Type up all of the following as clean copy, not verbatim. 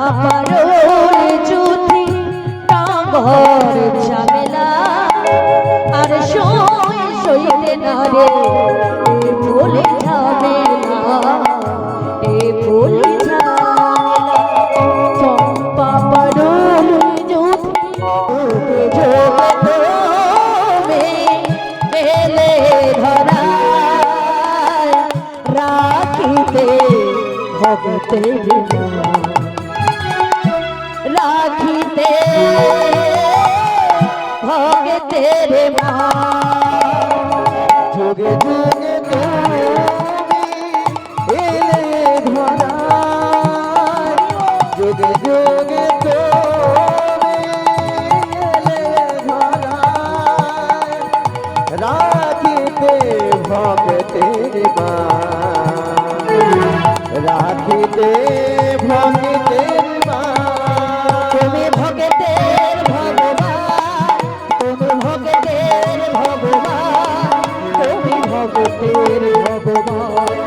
পাপারোল যদি টাঙ্গর ঝামেলা আর সইতে না রে এ ভুল ঝামেলা এ ভুল ঝামেলা চম্পা পারোল যদি এলে ধরা রাখিতে ভগতের রাখিতে ভগতের মা যোগে যোগে তুমি এলে ধরা যোগে যোগে তুমি এলে ধরা রাখিতে ভগতের মা রাখিতে ভগতের মা তুমি ভগতের ভগবান তুমি ভগতের ভগবান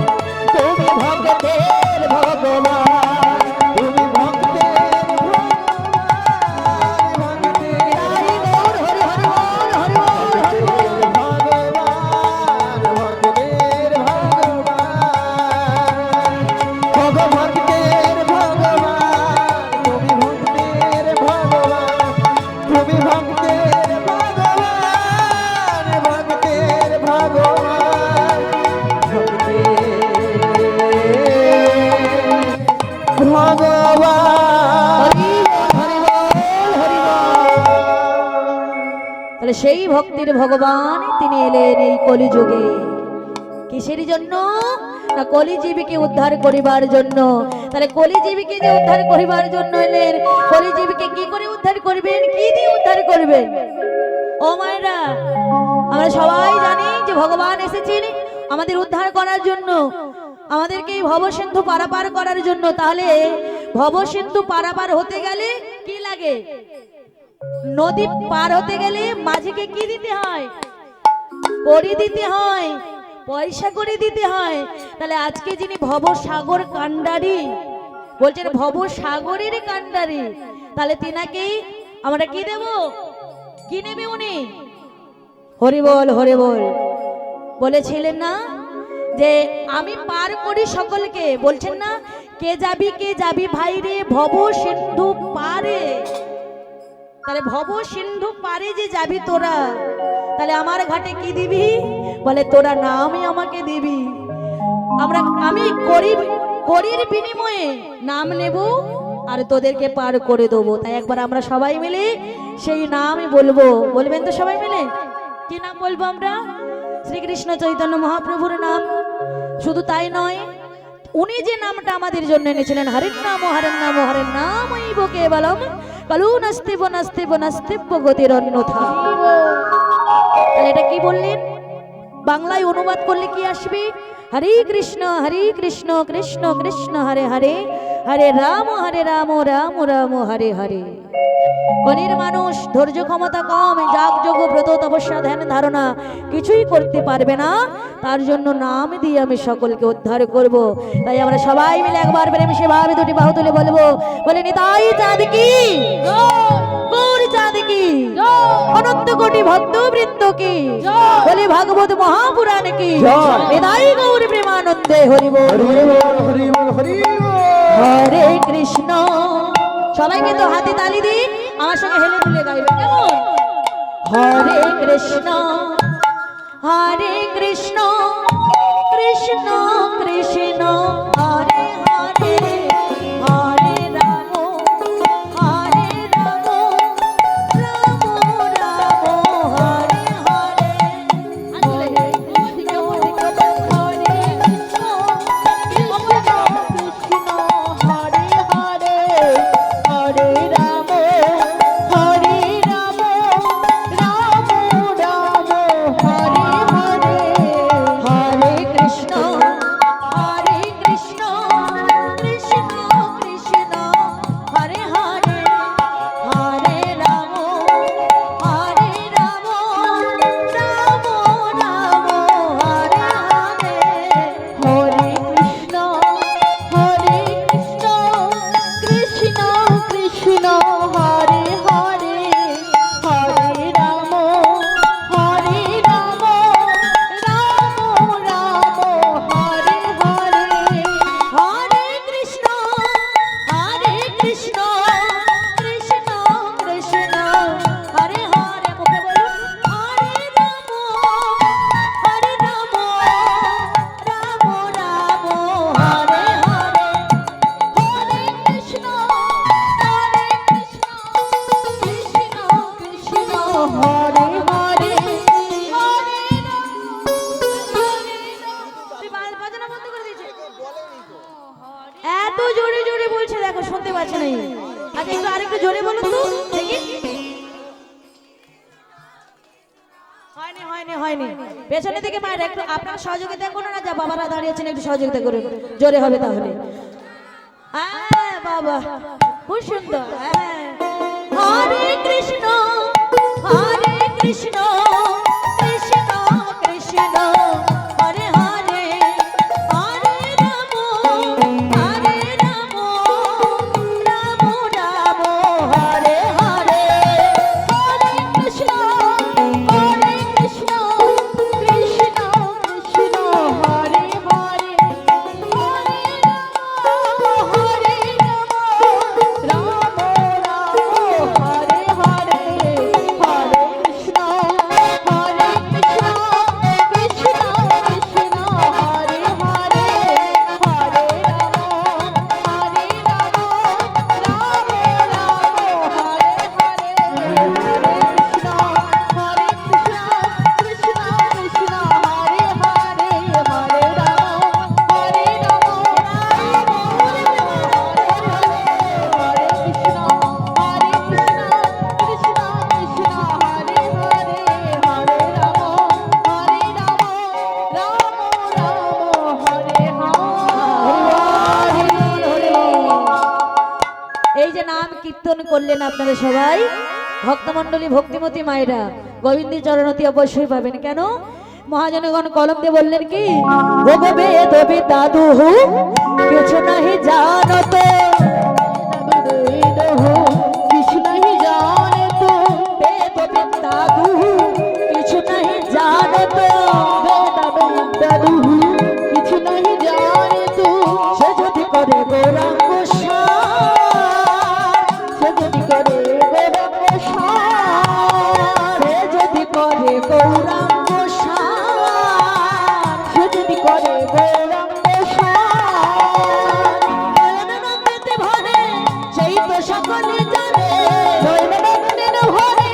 তুমি ভগতের ভগবান তুমি ভগতের ভগবান তুমি ভক্তের সেই ভক্তির ভগবান তিনি এলেন এই কলিযুগে কিসের জন্য না কলিজীবীকে উদ্ধার করিবার জন্য তাহলে কলিজীবীকে যে উদ্ধার করিবার জন্য এলেন কলিজীবীকে কি করে উদ্ধার করবেন কি দিয়ে উদ্ধার করবেন ও মায়েরা আমরা সবাই জানি যে ভগবান এসেছেন আমাদের উদ্ধার করার জন্য আমাদেরকে এই ভবসিন্ধু পারাপার করার জন্য তাহলে ভবসিন্ধু পারাপার হতে গেলে কি লাগে নদী পার হতে গেলে মাঝিকে কি দিতে হয় কড়ি দিতে হয় পয়সা করে দিতে হয় তাহলে আজকে যিনি ভবসাগর কান্ডারি বলছেন ভবসাগরের কান্ডারি তাহলে তিনাকেই আমরা কি দেব কি নেবে উনি হরি বল বলেছিলেন না যে আমি পার করি সকলকে বলছেন না কে যাবি ভাই রে ভব সিন্ধু পারে তাহলে ভব সিন্ধু পারে যে যাবি তোরা তাহলে আমার ঘাটে কি দিবি বলে তোরা নামই আমাকে দিবি আমি করির বিনিময়ে নাম নেব আর তোদেরকে পার করে দেবো তাই একবার আমরা সবাই মিলে সেই নামই বলবো বলবেন তো সবাই মিলে কি নাম বলবো আমরা শ্রীকৃষ্ণ চৈতন্য মহাপ্রভুর নাম শুধু তাই নয় উনি যে নামটা আমাদের জন্য এনেছিলেন হরের নাম কেবলম কালু নাস্তিব গতির অন্যথা তাহলে এটা কি বললেন বাংলায় অনুবাদ করলে কি আসবে হরে কৃষ্ণ কৃষ্ণ কৃষ্ণ হরে হরে হরে রাম রাম রাম হরে হরে কলির মানুষ ধৈর্য ক্ষমতা কম যাগ যোগ ব্রত তপস্যা ধ্যান ধারণা কিছুই করতে পারবে না তার জন্য নাম দিয়ে আমি সকলকে উদ্ধার করব তাই আমরা সবাই মিলে একবার প্রেম সেভাবে দুটি বাহু তুলে বলবো বলে নিতাই চাঁদ কি গৌর চাঁদ কি অনন্ত কোটি ভক্ত বৃন্দ কি বলে ভাগবত মহাপুরাণ কি নিতাই গৌর প্রেমানন্দে হরি বল হরে কৃষ্ণ সবাইকে তো হাতে তালি দিই আমার সঙ্গে হেলে দুলে গাইবে কেমন হরে কৃষ্ণ কৃষ্ণ কৃষ্ণ হরে হরে হরে রাম রাম রাম হরে হরে হরে কৃষ্ণ হরে হরে হরে রাম রাম রাম হরে হরে হরে কৃষ্ণ আচ্ছা একটু আরেকটু জোরে বলুন তো দেখি। হয়নি হয়নি হয়নি। পেছনে থেকে মায়ের একটু আপনারা সহযোগিতা করুন না, যা বাবারা দাঁড়িয়েছেন একটু সহযোগিতা করুন, জোরে হবে তাহলে। হ্যাঁ বাবা খুব সুন্দর। হ্যাঁ হরে কৃষ্ণ হরে কৃষ্ণ কৃষ্ণ কৃষ্ণ হরে হরে হরে রাম হরে রাম রাম রাম হরে হরে হরে কৃষ্ণ কৃষ্ণ কৃষ্ণ কৃষ্ণ হরে হরে হরে রাম হরে রাম রাম হরে হরে হরে কৃষ্ণ কৃষ্ণ কৃষ্ণ হরে হরে হরে রাম রাম রাম হরে হরে হরে কৃষ্ণ কৃষ্ণ কৃষ্ণ হরে হরে হরে রাম হরে কৃষ্ণ কৃষ্ণ কৃষ্ণ হরে হরে হরে রাম রাম হরে হরে। এই যে নাম কীর্তন করলেন আপনারা সবাই ভক্তমণ্ডলী ভক্তিমতী মায়েরা, গোবিন্দের চরণতি অবশ্যই পাবেন। কেন মহাজনগণ কলম দিয়ে বললেন কি ভোগ বেদ বিদাদু কিছু নাহি জানত কিছু নাহি জানত বেদ বিদাদু কিছু নাহি জানত বেদ বিদাদু কিছু নাহি জানত সে যদি করে গৌরাঙ্গ সে যদি করে গৌরাঙ্গ সে যদি করে গৌরাঙ্গ সে যদি করে গৌরাঙ্গ নয়নানন্দেতে ভরে সেই তো সকলে জানে নয়নানন্দের ভরে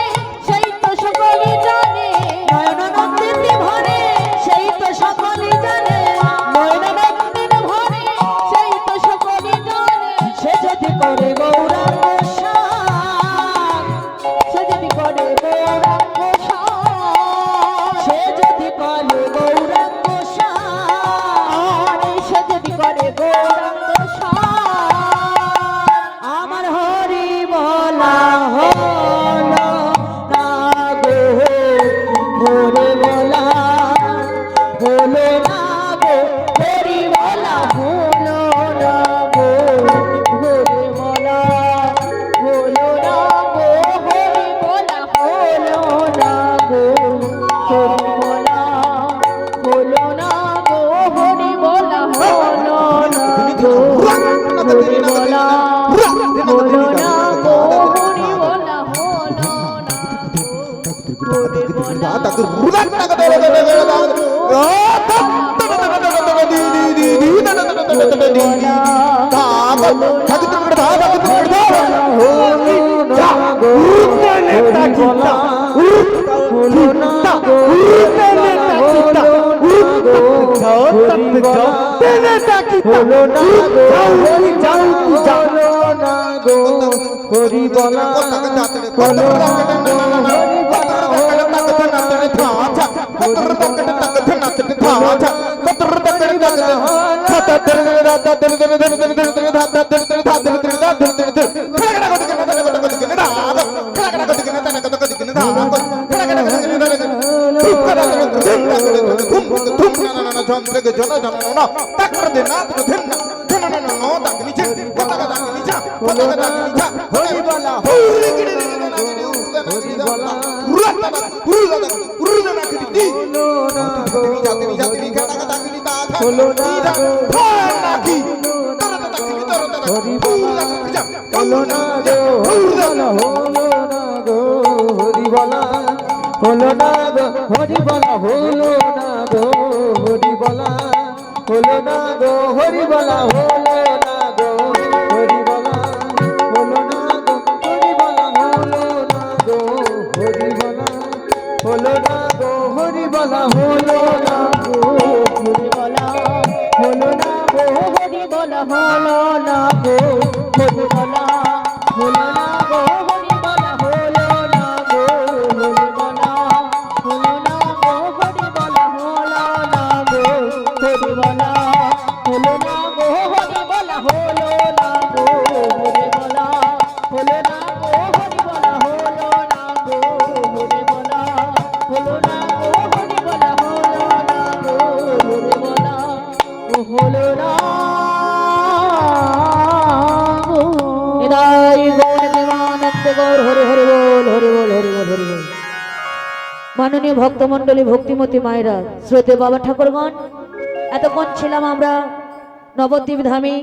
সেই তো সকলে জানে নয়নানন্দেতে ভরে সেই তো সকলে জানে নয়নানন্দের ভরে সেই তো সকলে জানে সে যদি করে গৌরাঙ্গ সে যদি করে গৌরাঙ্গ সে যদি করে গৌরাঙ্গ সে যদি করে গৌরাঙ্গ আমার হরি বলা হলো না গো হরি বলা হলো না গো হরি বলা হলো না গো হরি বলা হলো না গো হরি বলা হলো না গো হরি বলা হলো না গো হরি বলা হলো না গো হরি বলা হলো না গো হরি বলা হলো না হরি বলা হরি বলা হলো হলো না গো হরি বলা হলো না গো হরি বলা হলো না গো হরি বলা হলো না গো হরি বলা হলো না গো হরি বলা হলো না গো হরি বলা হলো না গো হরি বলা হলো না গো হরি বলা হলো না গো হরি বলা হলো না গো হরি বলা হলো না গো হরি বলা হলো না গো হরি বলা হলো না গো হরি বলা হলো না গো হরি বলা হলো না গো হরি বলা হলো না গো হরি বলা হলো না গো হরি বলা হলো না গো হরি বলা হলো না গো হরি বলা হলো না গো হরি বলা হলো না নিতাই গৌর প্রেমানন্দ গৌর হরি হরি বল হরি বল হরি বল হরি বল। মাননীয় ভক্তমণ্ডলী ভক্তিমতী মায়েরা শ্রদ্ধেয় বাবা ঠাকুরগণ, এতক্ষণ ছিলাম আমরা নবদ্বীপ ধামে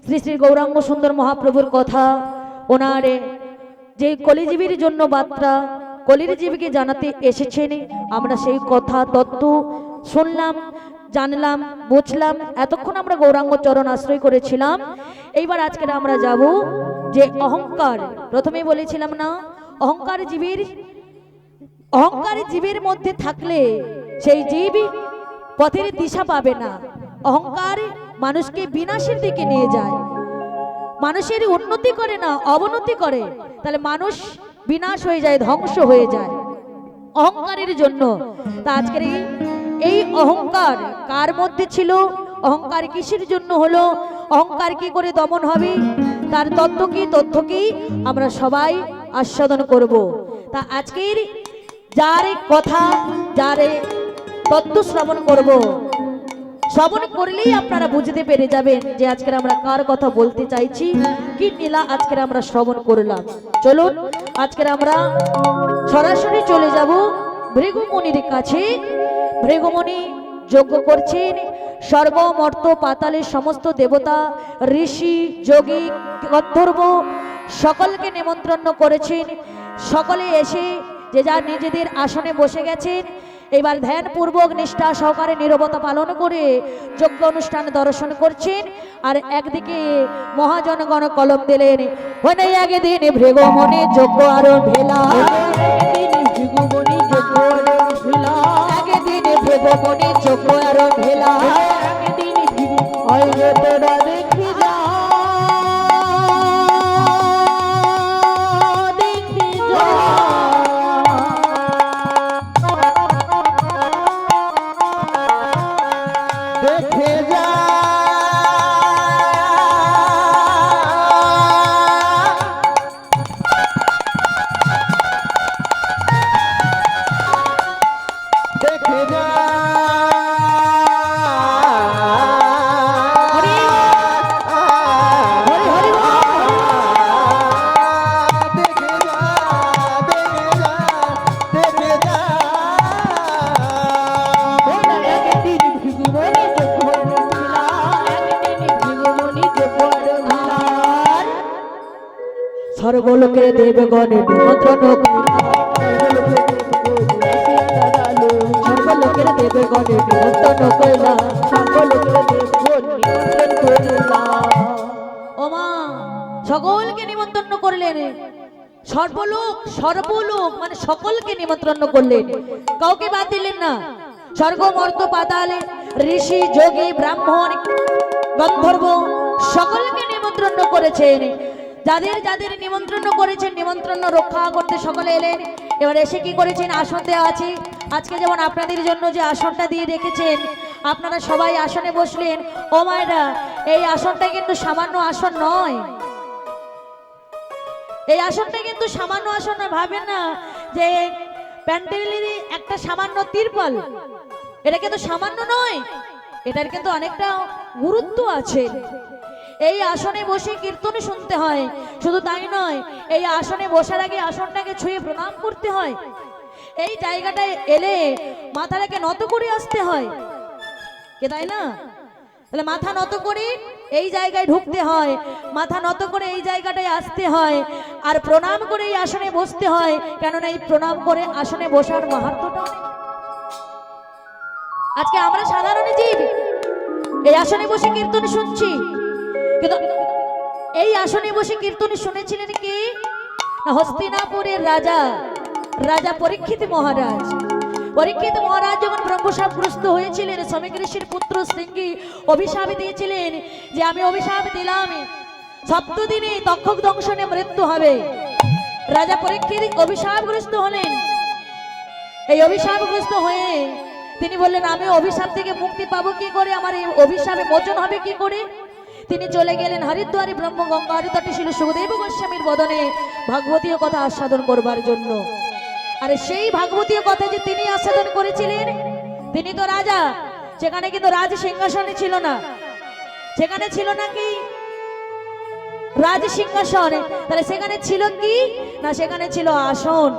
শ্রী শ্রী গৌরাঙ্গ সুন্দর মহাপ্রভুর কথা, ওনার যে কলিজীবীর জন্য বার্তা কলির জীবীকে জানাতে এসেছেন, আমরা সেই কথা তত্ত্ব শুনলাম, জানলাম, বুঝলাম। এতক্ষণ আমরা গৌরাঙ্গ চরণ আশ্রয় করেছিলাম। এইবার আজকের আমরা যাব যে অহংকার, প্রথমেই বলেছিলাম না, অহংকারী জীবের মধ্যে থাকলে সেই জীব পথের দিশা পাবে না। অহংকার মানুষকে বিনাশের দিকে নিয়ে যায়, মানুষের উন্নতি করে না, অবনতি করে। তাহলে মানুষ বিনাশ হয়ে যায়, ধ্বংস হয়ে যায় অহংকারের জন্য। তা আজকের এই অহংকার কার মধ্যে ছিল, অহংকার কিসের জন্য হলো, অহংকার কি করে দমন হবে, তার তত্ত্ব কি, তথ্য কি আমরা সবাই আস্বাদন করব। তা আজকের যার কথা, যার তত্ত্ব শ্রবণ করব, শ্রবণ করলেই আপনারা বুঝতে পেরে যাবেন যে আজকের আমরা কার কথা বলতে চাইছি, কি নীলা আজকের আমরা শ্রবণ করলাম। চলুন আজকের আমরা সরাসরি চলে যাব ভৃগুমুনির কাছে। ভৃগুমুনি যজ্ঞ করছেন, স্বর্গ মর্ত পাতালের সমস্ত দেবতা, ঋষি, যোগী, গন্ধর্ব সকলকে নিমন্ত্রণ করেছেন। সকলে এসে যে যার নিজেদের আসনে বসে গেছেন। এবার ধ্যানপূর্বক নিষ্ঠা সহকারে নীরবতা পালন করে যজ্ঞ অনুষ্ঠান দর্শন করছেন। আর একদিকে মহাজনগণ কলম দিলেন, হনে একদিন ভৃগুমুনি যজ্ঞ আরো ভেলা, ভৃগুমুনি যজ্ঞ আরো ভেলা, একদিন ভৃগুমুনি যজ্ঞ আরো ভেলা, একদিন ভৃগুমুনি তোরা দেখি যা, দেখি যা। দেখে যা দেখে যা স্বর্গলোকে দেবগণে নিমন্ত্রণ, স্বর্গলোকের দেবগণে নিমন্ত্রণ কইলা, স্বর্গলোকের দেবগণ নিমন্ত্রণ কইলা। ও মা, সকলকে নিমন্ত্রণ করলেন, সর্বলোক মানে সকলকে নিমন্ত্রণ করলেন, কাউকে বাদ দিলেন না। স্বর্গ মর্ত পাতাল, ঋষি, যোগী, ব্রাহ্মণ, গন্ধর্ব সকলকে নিমন্ত্রণ করেছেন। যাদের যাদের নিমন্ত্রণ করেছেন, নিমন্ত্রণ রক্ষা করতে সকলে এলেন। এবার এসে কি করেছেন, আসন দেওয়া আছে। আজকে যেমন আপনাদের জন্য যে আসনটা দিয়ে রেখেছেন, আপনারা সবাই আসনে বসলেন। ও মায়েরা, এই আসনটা কিন্তু সামান্য আসন নয়, এই আসনটা কিন্তু সামান্য আসন নয়। ভাবেন না যে প্যান্ডেলের একটা সামান্য তিরপল, এটা কিন্তু সামান্য নয়, এটার কিন্তু অনেকটা গুরুত্ব আছে। এই আসনে বসে কীর্তন শুনতে হয়, শুধু তাই নয়, এই আসনে বসার আগে আসনটাকে ছুঁয়ে প্রণাম করতে হয়। এই জায়গাটায় এলে মাথাটাকে নত করে আসতে হয়, কে তাই না? তাহলে মাথা নত করে এই জায়গায় ঢুকতে হয়, মাথা নত করে এই জায়গাটায় আসতে হয়, আর প্রণাম করে এই আসনে বসতে হয়। কেননা এই প্রণাম করে আসনে বসার মাহাত্ম্যটা অনেক। আজকে আমরা সাধারণ জীব এই আসনে বসে কীর্তন শুনছি, কিন্তু এই আসনে বসে কীর্তন শুনেছিলেন কে না? হস্তিনাপুরের রাজা পরীক্ষিত মহারাজ। পরীক্ষিত মহারাজ যখন ব্রহ্মশাপগ্রস্ত হয়েছিলেন, শ্রমিক ঋষির পুত্র সিংহী অভিশাপ দিয়েছিলেন যে আমি অভিশাপ দিলাম, সপ্তদিনে তক্ষক দংশনে মৃত্যু হবে। রাজা পরীক্ষিত অভিশাপগ্রস্ত হলেন। এই অভিশাপগ্রস্ত হয়ে তিনি বললেন, আমি অভিশাপ থেকে মুক্তি পাবো কি করে, আমার এই অভিশাপে মোচন হবে কি করে। তিনি চলে গেলেন হরিদ্বারে ব্রহ্মগঙ্গার তটে ছিল সুখদেব গোস্বামীর বদনে ভাগবতীয় কথা আস্বাদন করবার জন্য। আর সেই ভাগবতীয় কথা যে তিনি আস্বাদন করেছিলেন, তিনি তো রাজা, সেখানে কিন্তু রাজ সিংহাসনে ছিল না, সেখানে ছিল নাকি রাজ সিংহাসন, তাহলে সেখানে ছিল কি না, সেখানে ছিল আসন।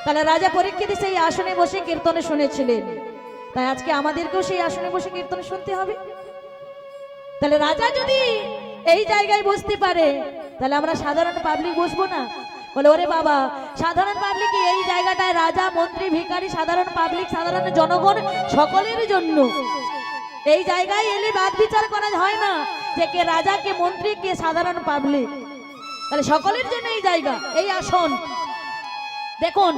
তাহলে রাজা পরীক্ষিত সেই আসনে বসে কীর্তনে শুনেছিলেন, তাই আজকে আমাদেরকেও সেই আসনে বসে কীর্তন শুনতে হবে। তাহলে রাজা যদি এই জায়গায় বসতে পারে, তাহলে আমরা সাধারণ পাবলিক বসবো না? বলে ওরে বাবা, সাধারণ পাবলিক এই জায়গাটায় রাজা মন্ত্রী ভিখারি সাধারণ পাবলিক সাধারণ জনগণ সকলের জন্য। এই জায়গায় এলে বাদ বিচার করা হয় না যে কে রাজা কে মন্ত্রী কে সাধারণ পাবলিক, তাহলে সকলের জন্য এই জায়গা, এই আসন। দেখুন,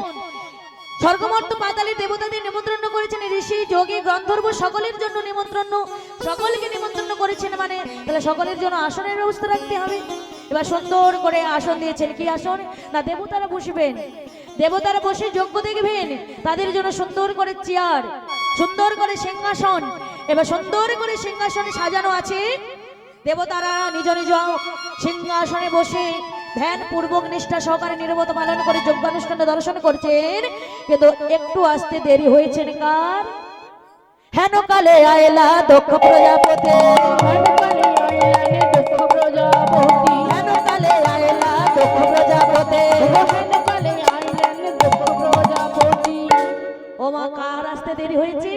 স্বর্গমর্ত পাতালে দেবতাদের নিমন্ত্রণ করেছেন, ঋষি যোগী গন্ধর্ব সকলের জন্য নিমন্ত্রণ, সকলকে নিমন্ত্রণ করেছেন, মানে তাহলে সকলের জন্য আসনের ব্যবস্থা রাখতে হবে। এবার সুন্দর করে আসন দিয়েছেন, কি আসন না, দেবতারা বসবেন, দেবতারা বসে যোগ্য দেখবেন, তাদের জন্য সুন্দর করে চেয়ার, সুন্দর করে সিংহাসন, এবার সুন্দর করে সিংহাসনে সাজানো আছে। দেবতারা নিজ নিজ সিংহাসনে বসে ধ্যান পূর্বক নিষ্ঠা সহকারে নীরবতা পালন করে যজ্ঞানুষ্ঠানে দর্শন করছেন। কিন্তু একটু আসতে দেরি হয়েছে কার? হেন কালে আয়লা দক্ষ প্রজাপতি, হেন কালে আয়লা দক্ষ প্রজাপতি, হেন কালে আয়লা দক্ষ প্রজাপতি, হেন কালে আয়লা দক্ষ প্রজাপতি। ও মা, কার আসতে দেরি হয়েছে?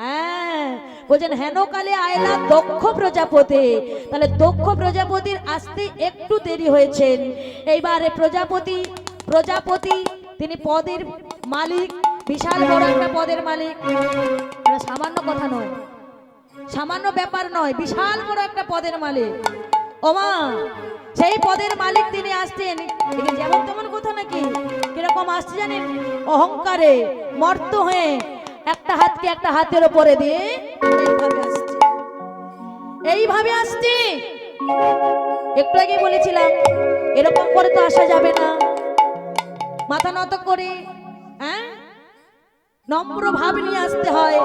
হ্যাঁ, বলছেন হেন কালে আয়লা দক্ষ প্রজাপতি, তাহলে দক্ষ প্রজাপতির আসতে একটু দেরি হয়েছেন। এইবারে প্রজাপতি তিনি পদের মালিক, বিশাল বড় একটা পদের মালিক, সামান্য কথা নয়, সামান্য ব্যাপার নয়, বিশাল বড় একটা পদের মালিক। ওমা, সেই পদের মালিক তিনি আসছেন, যেমন তেমন কথা নাকি, কিরকম আসছে জানেন? অহংকারে মর্ত হয়ে একটা হাতকে একটা হাতের উপরে দিয়ে এইভাবে আসছে, এইভাবে আসছে। একটু আগে বলেছিলাম এরকম করে তো আসা যাবে না, মাথা নত করে, হ্যাঁ, নম্র ভাব নিয়ে আসতে হয়।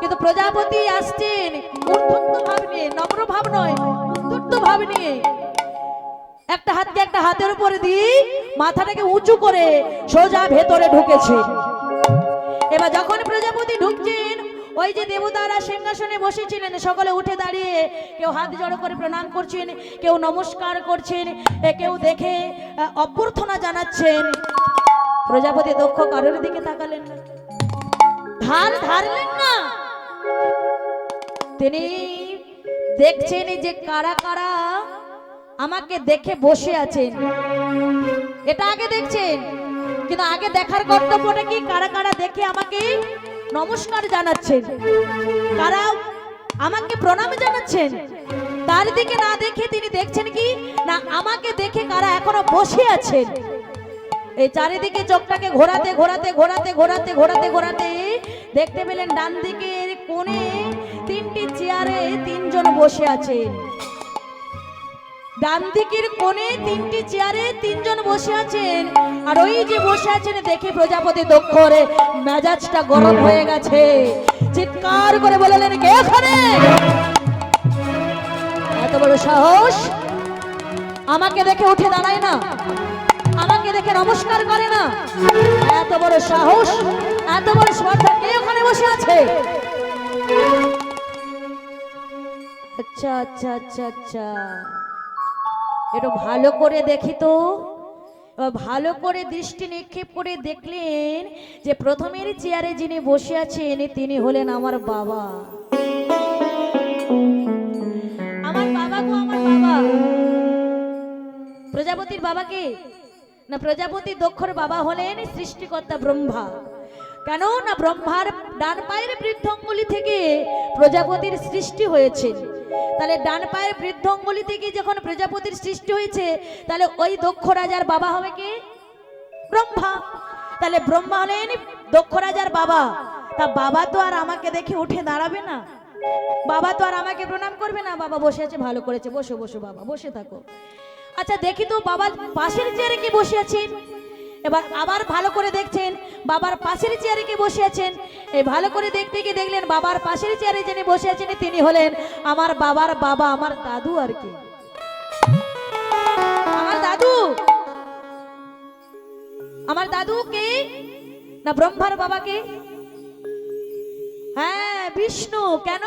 কিন্তু প্রজাপতি আসছেন উদ্ধত্ত ভাব নিয়ে, নম্র ভাব নয়, উদ্ধত্ত ভাব নিয়ে একটা হাতকে একটা হাতের উপরে দিয়ে মাথাটাকে উঁচু করে সোজা ভেতরে ঢুকেছে। এবার যখন প্রজাপতি ঢুকছেন, ওই যে দেবতারা সিংহাসনে বসেছিলেন সকলে উঠে দাঁড়িয়ে কেউ হাত জড়ো করে প্রণাম করছেন, কেউ নমস্কার করছেন, কেউ দেখে অভ্যর্থনা জানাচ্ছেন। প্রজাপতি দক্ষ কারোর দিকে তাকালেন না, ধারলেন না, তিনি দেখছেন যে কারা কারা আমাকে দেখে বসে আছেন, এটা আগে দেখছেন। কিন্তু আগে দেখার কর্তব্যটা কি, কারা কারা দেখে আমাকে নমস্কার জানাচ্ছেন, কারা আমাকে প্রণাম জানাচ্ছেন, তার দিকে না দেখে তিনি দেখছেন কি না আমাকে দেখে কারা এখনো বসে আছেন। এই চারিদিকে চোখটাকে ঘোরাতে ঘোরাতে ঘোরাতে ঘোরাতে ঘোরাতে ঘোরাতে দেখতে পেলেন ডান দিকের কোণে তিনটি চেয়ারে তিনজন বসে আছেন, ডান দিকের কোণে তিনটি চেয়ারে তিনজন বসে আছেন। আর ওই যে বসে আছেন দেখে প্রজাপতি দক্ষর মেজাজটা গরম হয়ে গেছে, চিৎকার করে বললেন, কে এখানে? এত বড় সাহস, আমাকে দেখে উঠে দাঁড়ায় না, আমাকে দেখে নমস্কার করে না, এত বড় সাহস, এত বড় স্পর্ধা, কে ওখানে বসে আছে? আচ্ছা আচ্ছা আচ্ছা আচ্ছা, একটু ভালো করে দেখি তো। ভালো করে দৃষ্টি নিক্ষেপ করে দেখলেন যে প্রথমের চেয়ারে যিনি বসে আছেন তিনি হলেন আমার বাবা। আমার বাবা গো, আমার বাবা। প্রজাপতির বাবা কে না? প্রজাপতি দক্ষর বাবা হলেন সৃষ্টিকর্তা ব্রহ্মা। কেন না, ব্রহ্মার ডান পায়ের বৃদ্ধঙ্গুলি থেকে প্রজাপতির সৃষ্টি হয়েছে। তাহলে ডান পায়ের বৃদ্ধঙ্গুলি থেকে যখন প্রজাপতির সৃষ্টি হয়েছে, তাহলে ওই দক্ষ রাজার বাবা হবে কে? ব্রহ্মা। তাহলে ব্রহ্মা হলেন দক্ষ রাজার বাবা। তা বাবা তো আর আমাকে দেখে উঠে দাঁড়াবে না, বাবা তো আর আমাকে প্রণাম করবে না, বাবা বসে আছে, ভালো করেছে, বসো বসো বাবা, বসে থাকো। আচ্ছা দেখি তো বাবার পাশের চেয়ারে কে বসে আছেন। এবার আবার ভালো করে দেখছেন বাবার পাশের চেয়ারে কে বসে আছেন। এই ভালো করে দেখতে গিয়ে দেখলেন বাবার পাশের চেয়ারে যিনি বসে আছেন তিনি হলেন আমার বাবার বাবা, আমার দাদু আর কি, আমার দাদু। আমার দাদু কে না ব্রহ্মার বাবা কে? হ্যাঁ বিষ্ণু। কেন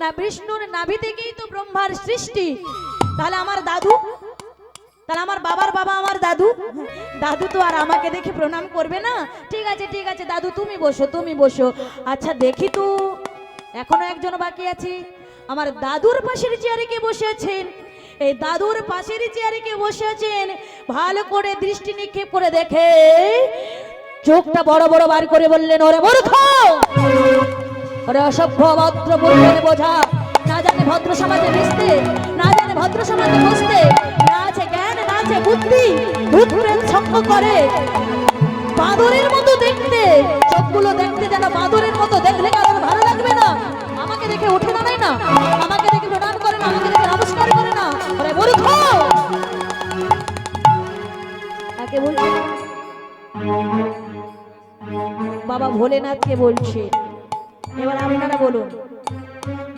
না বিষ্ণুর নাভি থেকেই তো ব্রহ্মার সৃষ্টি। তাহলে আমার দাদু, তাহলে আমার বাবার বাবা আমার দাদু। দাদু তো আর আমাকে দেখে প্রণাম করবে না। ঠিক আছে ঠিক আছে দাদু তুমি বসো, তুমি বসো। আচ্ছা দেখি তো এখনো একজন বাকি আছে। আমার দাদুর পাশের চেয়ারে কে বসে আছেন? এই দাদুর পাশের চেয়ারে কে বসে আছেন ভালো করে দৃষ্টি নিক্ষেপ করে দেখে চোখটা বড় বড় বার করে বললেন, ওরে মূর্খ, ওরে অসভ্য ভদ্র মূর্খের বোঝা, না জানে ভদ্র সমাজে মিশতে, না জানে ভদ্র সমাজে বসতে, না আছে জ্ঞান, না আছে বুদ্ধি, ভূত প্রেত সঙ্গ করে, বাঁদরের মতো দেখতে, চোখগুলো দেখতে যেন বাঁদরের মতো, দেখলে কারোর ভালো লাগবে না। আমাকে দেখে উঠে দাঁড়ায় না, আমাকে দেখে প্রণাম করে না, আমাকে দেখে নমস্কার করে না, ওরে মূর্খ। কাকে বলছে? বাবা ভোলেনাথকে বলছে। এবার আপনারা বলুন,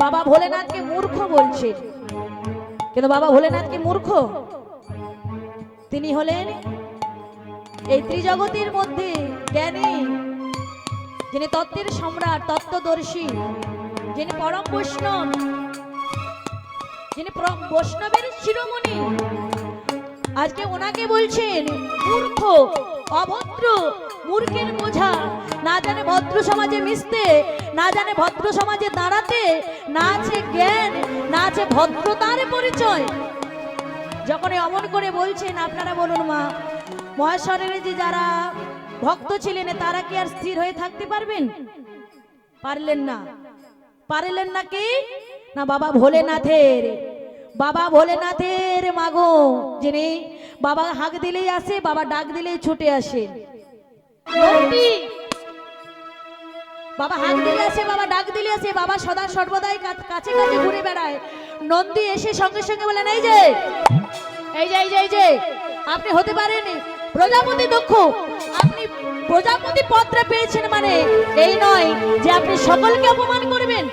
বাবা ভোলেনাথকে মূর্খ বলছেন, কিন্তু বাবা ভোলেনাথকে মূর্খ? তিনি হলেন এই ত্রিজগতের মধ্যে জ্ঞানী, যিনি তত্ত্বের সম্রাট, তত্ত্বদর্শী, যিনি পরম বৈষ্ণব, যিনি বৈষ্ণবের শিরোমণি। আজকে ওনাকে বলছেন মূর্খ, অভদ্র, মূর্খের বোঝা, না জানে ভদ্র সমাজে মিশতে, না জানে ভদ্র সমাজে দাঁড়াতে, না আছে জ্ঞান, না আছে ভদ্রতার পরিচয়। যখন অমন করে বলছেন আপনারা বলুন মা, মহেশ্বরের যে যারা ভক্ত ছিলেন তারা কি আর স্থির হয়ে থাকতে পারবেন? পারলেন না। পারলেন না কি না বাবা ভোলেনাথের, বাবা ভোলেনাথের মাগো, যিনি বাবা হাঁক দিলেই আসে, বাবা ডাক দিলেই ছুটে আসে। বাবা হাঁক দিলে আসে, বাবা ডাক দিলে আসে, বাবা সদা সর্বদাই কাছে কাছে ঘুরে বেড়ায়। নন্দী এসে সঙ্গে সঙ্গে বলেন, এই যে এই যে এই যে এই যে আপনি হতে পারেন প্রজাপতি দক্ষ, আপনি প্রজাপতি পত্রে পেয়েছেন, মানে এই নয় যে আপনি সকলকে অপমান করবেন।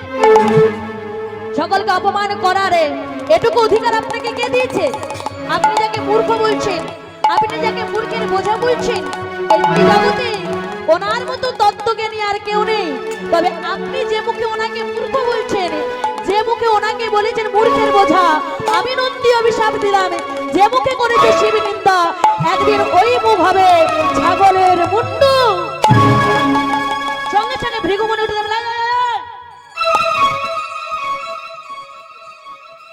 সকলকে অপমান করার এটুকু অধিকার আপনাকে কে দিয়েছে? আপনি যাকে মূর্খ বলছেন, আপনি যাকে মূর্খের বোঝা বলছেন, এই জগতে ওনার মতো তত্ত্বজ্ঞানী আর কেউ নেই। তবে আপনি যে মুখে ওনাকে মূর্খ বলছেন, যে মুখে ওনাকে বলেছেন মূর্খের বোঝা, আমি নন্দী অভিশাপ দিলাম, যে মুখে করেছে শিব নিন্দা, একদিন ওই মুখ হবে ছাগলের মুন্ডু। সঙ্গে সঙ্গে ভৃগুমণি উঠে যাবে,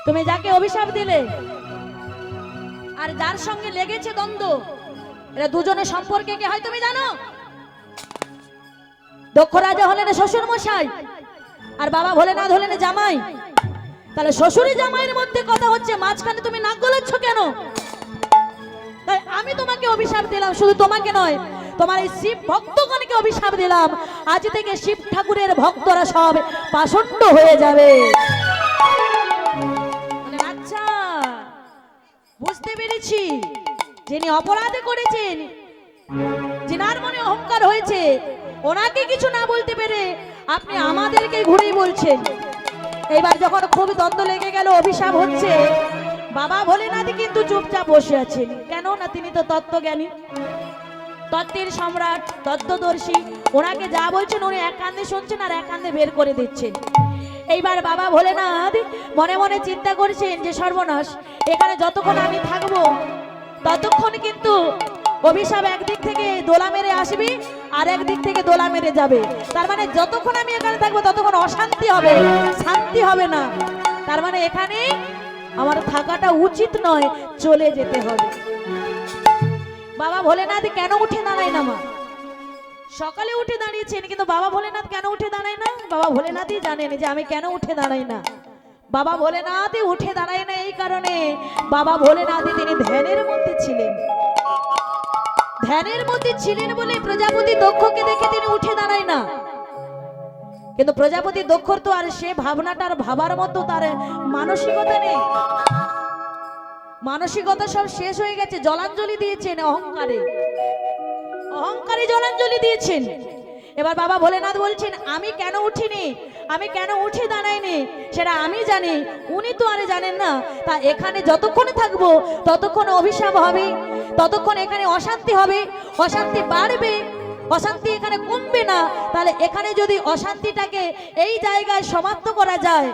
তুমি যাকে অভিশাপ দিলে আর যার সঙ্গে লেগেছে দ্বন্দ্ব, এরা দুজনের সম্পর্কে কি হয় তুমি জানো? দক্ষ রাজা হলেন শ্বশুর মশাই, আর বাবা ভোলেনাথ হলেন জামাই। তাহলে শ্বশুরি জামাইয়ের মধ্যে কথা হচ্ছে, মাঝখানে তুমি নাক গলাচ্ছ কেন? তাই আমি তোমাকে অভিশাপ দিলাম, শুধু তোমাকে নয়, তোমার এই শিব ভক্তগণকে অভিশাপ দিলাম, আজ থেকে শিব ঠাকুরের ভক্তরা সব পাষণ্ড হয়ে যাবে। আচ্ছা বুঝতে পেরেছি, যিনি অপরাধ করেছেন, যিনার মনে অহংকার হয়েছে, ওনাকে কিছু না বলতে পেরে আপনি আমাদেরকে ঘুরেই বলছেন। এইবার যখন খুব দ্বন্দ্ব লেগে গেল, অভিশাপ হচ্ছে, বাবা ভোলেনাথ কিন্তু চুপচাপ বসে আছেন। কেন না তিনি তো তত্ত্বজ্ঞানী, তত্ত্বের সম্রাট, তত্ত্বদর্শী। ওনাকে যা বলছেন উনি এক কান্দে শুনছেন আর এক কান্দে বের করে দিচ্ছেন। এইবার বাবা ভোলেনাথ মনে মনে চিন্তা করছেন যে সর্বনাশ, এখানে যতক্ষণ আমি থাকবো ততক্ষণ কিন্তু অভিশাপ একদিক থেকে দোলা মেরে আসবে আর একদিক থেকে দোলা মেরে যাবে। তার মানে যতক্ষণ আমি এখানে থাকবো ততক্ষণ অশান্তি হবে, শান্তি হবে না। তার মানে এখানে আমার থাকাটা উচিত নয়, চলে যেতে হবে। বাবা ভোলেনাথ কেন উঠে দাঁড়ায় না মা? সকালে উঠে দাঁড়িয়েছেন, কিন্তু বাবা ভোলেনাথ কেন উঠে দাঁড়ায় না? বাবা ভোলেনাথই জানেন যে আমি কেন উঠে দাঁড়াই না। বাবা ভোলেনাথই উঠে দাঁড়ায় না এই কারণে, বাবা ভোলেনাথই তিনি ধ্যানের মধ্যে ছিলেন। ধ্যানের মধ্যে ছিলেন বলে প্রজাপতি দক্ষকে দেখে তিনি উঠে দাঁড়ায় না। কিন্তু প্রজাপতি দক্ষর তো আর সে ভাবনাটার ভাবার মতো তার মানসিকতা নেই। মানসিকতা সব শেষ হয়ে গেছে, জলাঞ্জলি দিয়েছেন অহংকারে, অহংকারে জলাঞ্জলি দিয়েছেন। এবার বাবা ভোলেনাথ বলছেন, আমি কেন উঠিনি, আমি কেন উঠে দাঁড়াইনি সেটা আমি জানি, উনি তো আরে জানেন না। তা এখানে যতক্ষণ থাকবো ততক্ষণ অভিশাপ হবে, ততক্ষণ এখানে অশান্তি হবে, অশান্তি বাড়বে, অশান্তি এখানে কমবে না। তাহলে এখানে যদি অশান্তিটাকে এই জায়গায় সমাপ্ত করা যায়,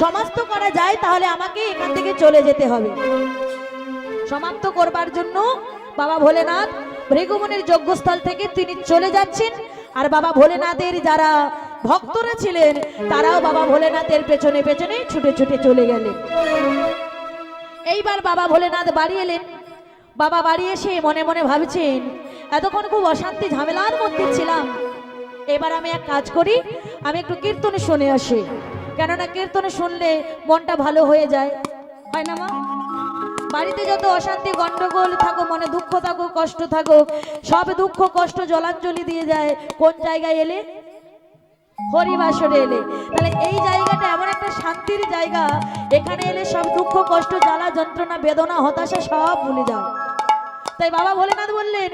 সমাপ্ত করা যায়, তাহলে আমাকে এখান থেকে চলে যেতে হবে। সমাপ্ত করবার জন্য বাবা ভোলেনাথ ভৃগুমুনির যজ্ঞস্থল থেকে তিনি চলে যাচ্ছেন। আর বাবা ভোলেনাথের যারা ভক্তরা ছিলেন তারাও বাবা ভোলেনাথের পেছনে পেছনে ছুটে ছুটে চলে গেলেন। এইবার বাবা ভোলেনাথ বাড়ি এলেন। বাবা বাড়ি এসে মনে মনে ভাবছেন, এতক্ষণ খুব অশান্তি ঝামেলার মধ্যে ছিলাম, এবার আমি এক কাজ করি, আমি একটু কীর্তনে শুনে আসি, কেননা কীর্তনে শুনলে মনটা ভালো হয়ে যায়, হয় না মা? বাড়িতে যত অশান্তি গন্ডগোল থাকুক, মনে দুঃখ থাকুক, কষ্ট থাকুক, সব দুঃখ কষ্ট জলাঞ্জলি দিয়ে যায় কোন জায়গায় এলে? হরিবাসরে এলে। তাহলে এই জায়গাটা এমন একটা শান্তির জায়গা, এখানে এলে সব দুঃখ কষ্ট জ্বালা যন্ত্রণা বেদনা হতাশা সব ভুলে যাও। তাই বাবা ভোলেনাথ বললেন,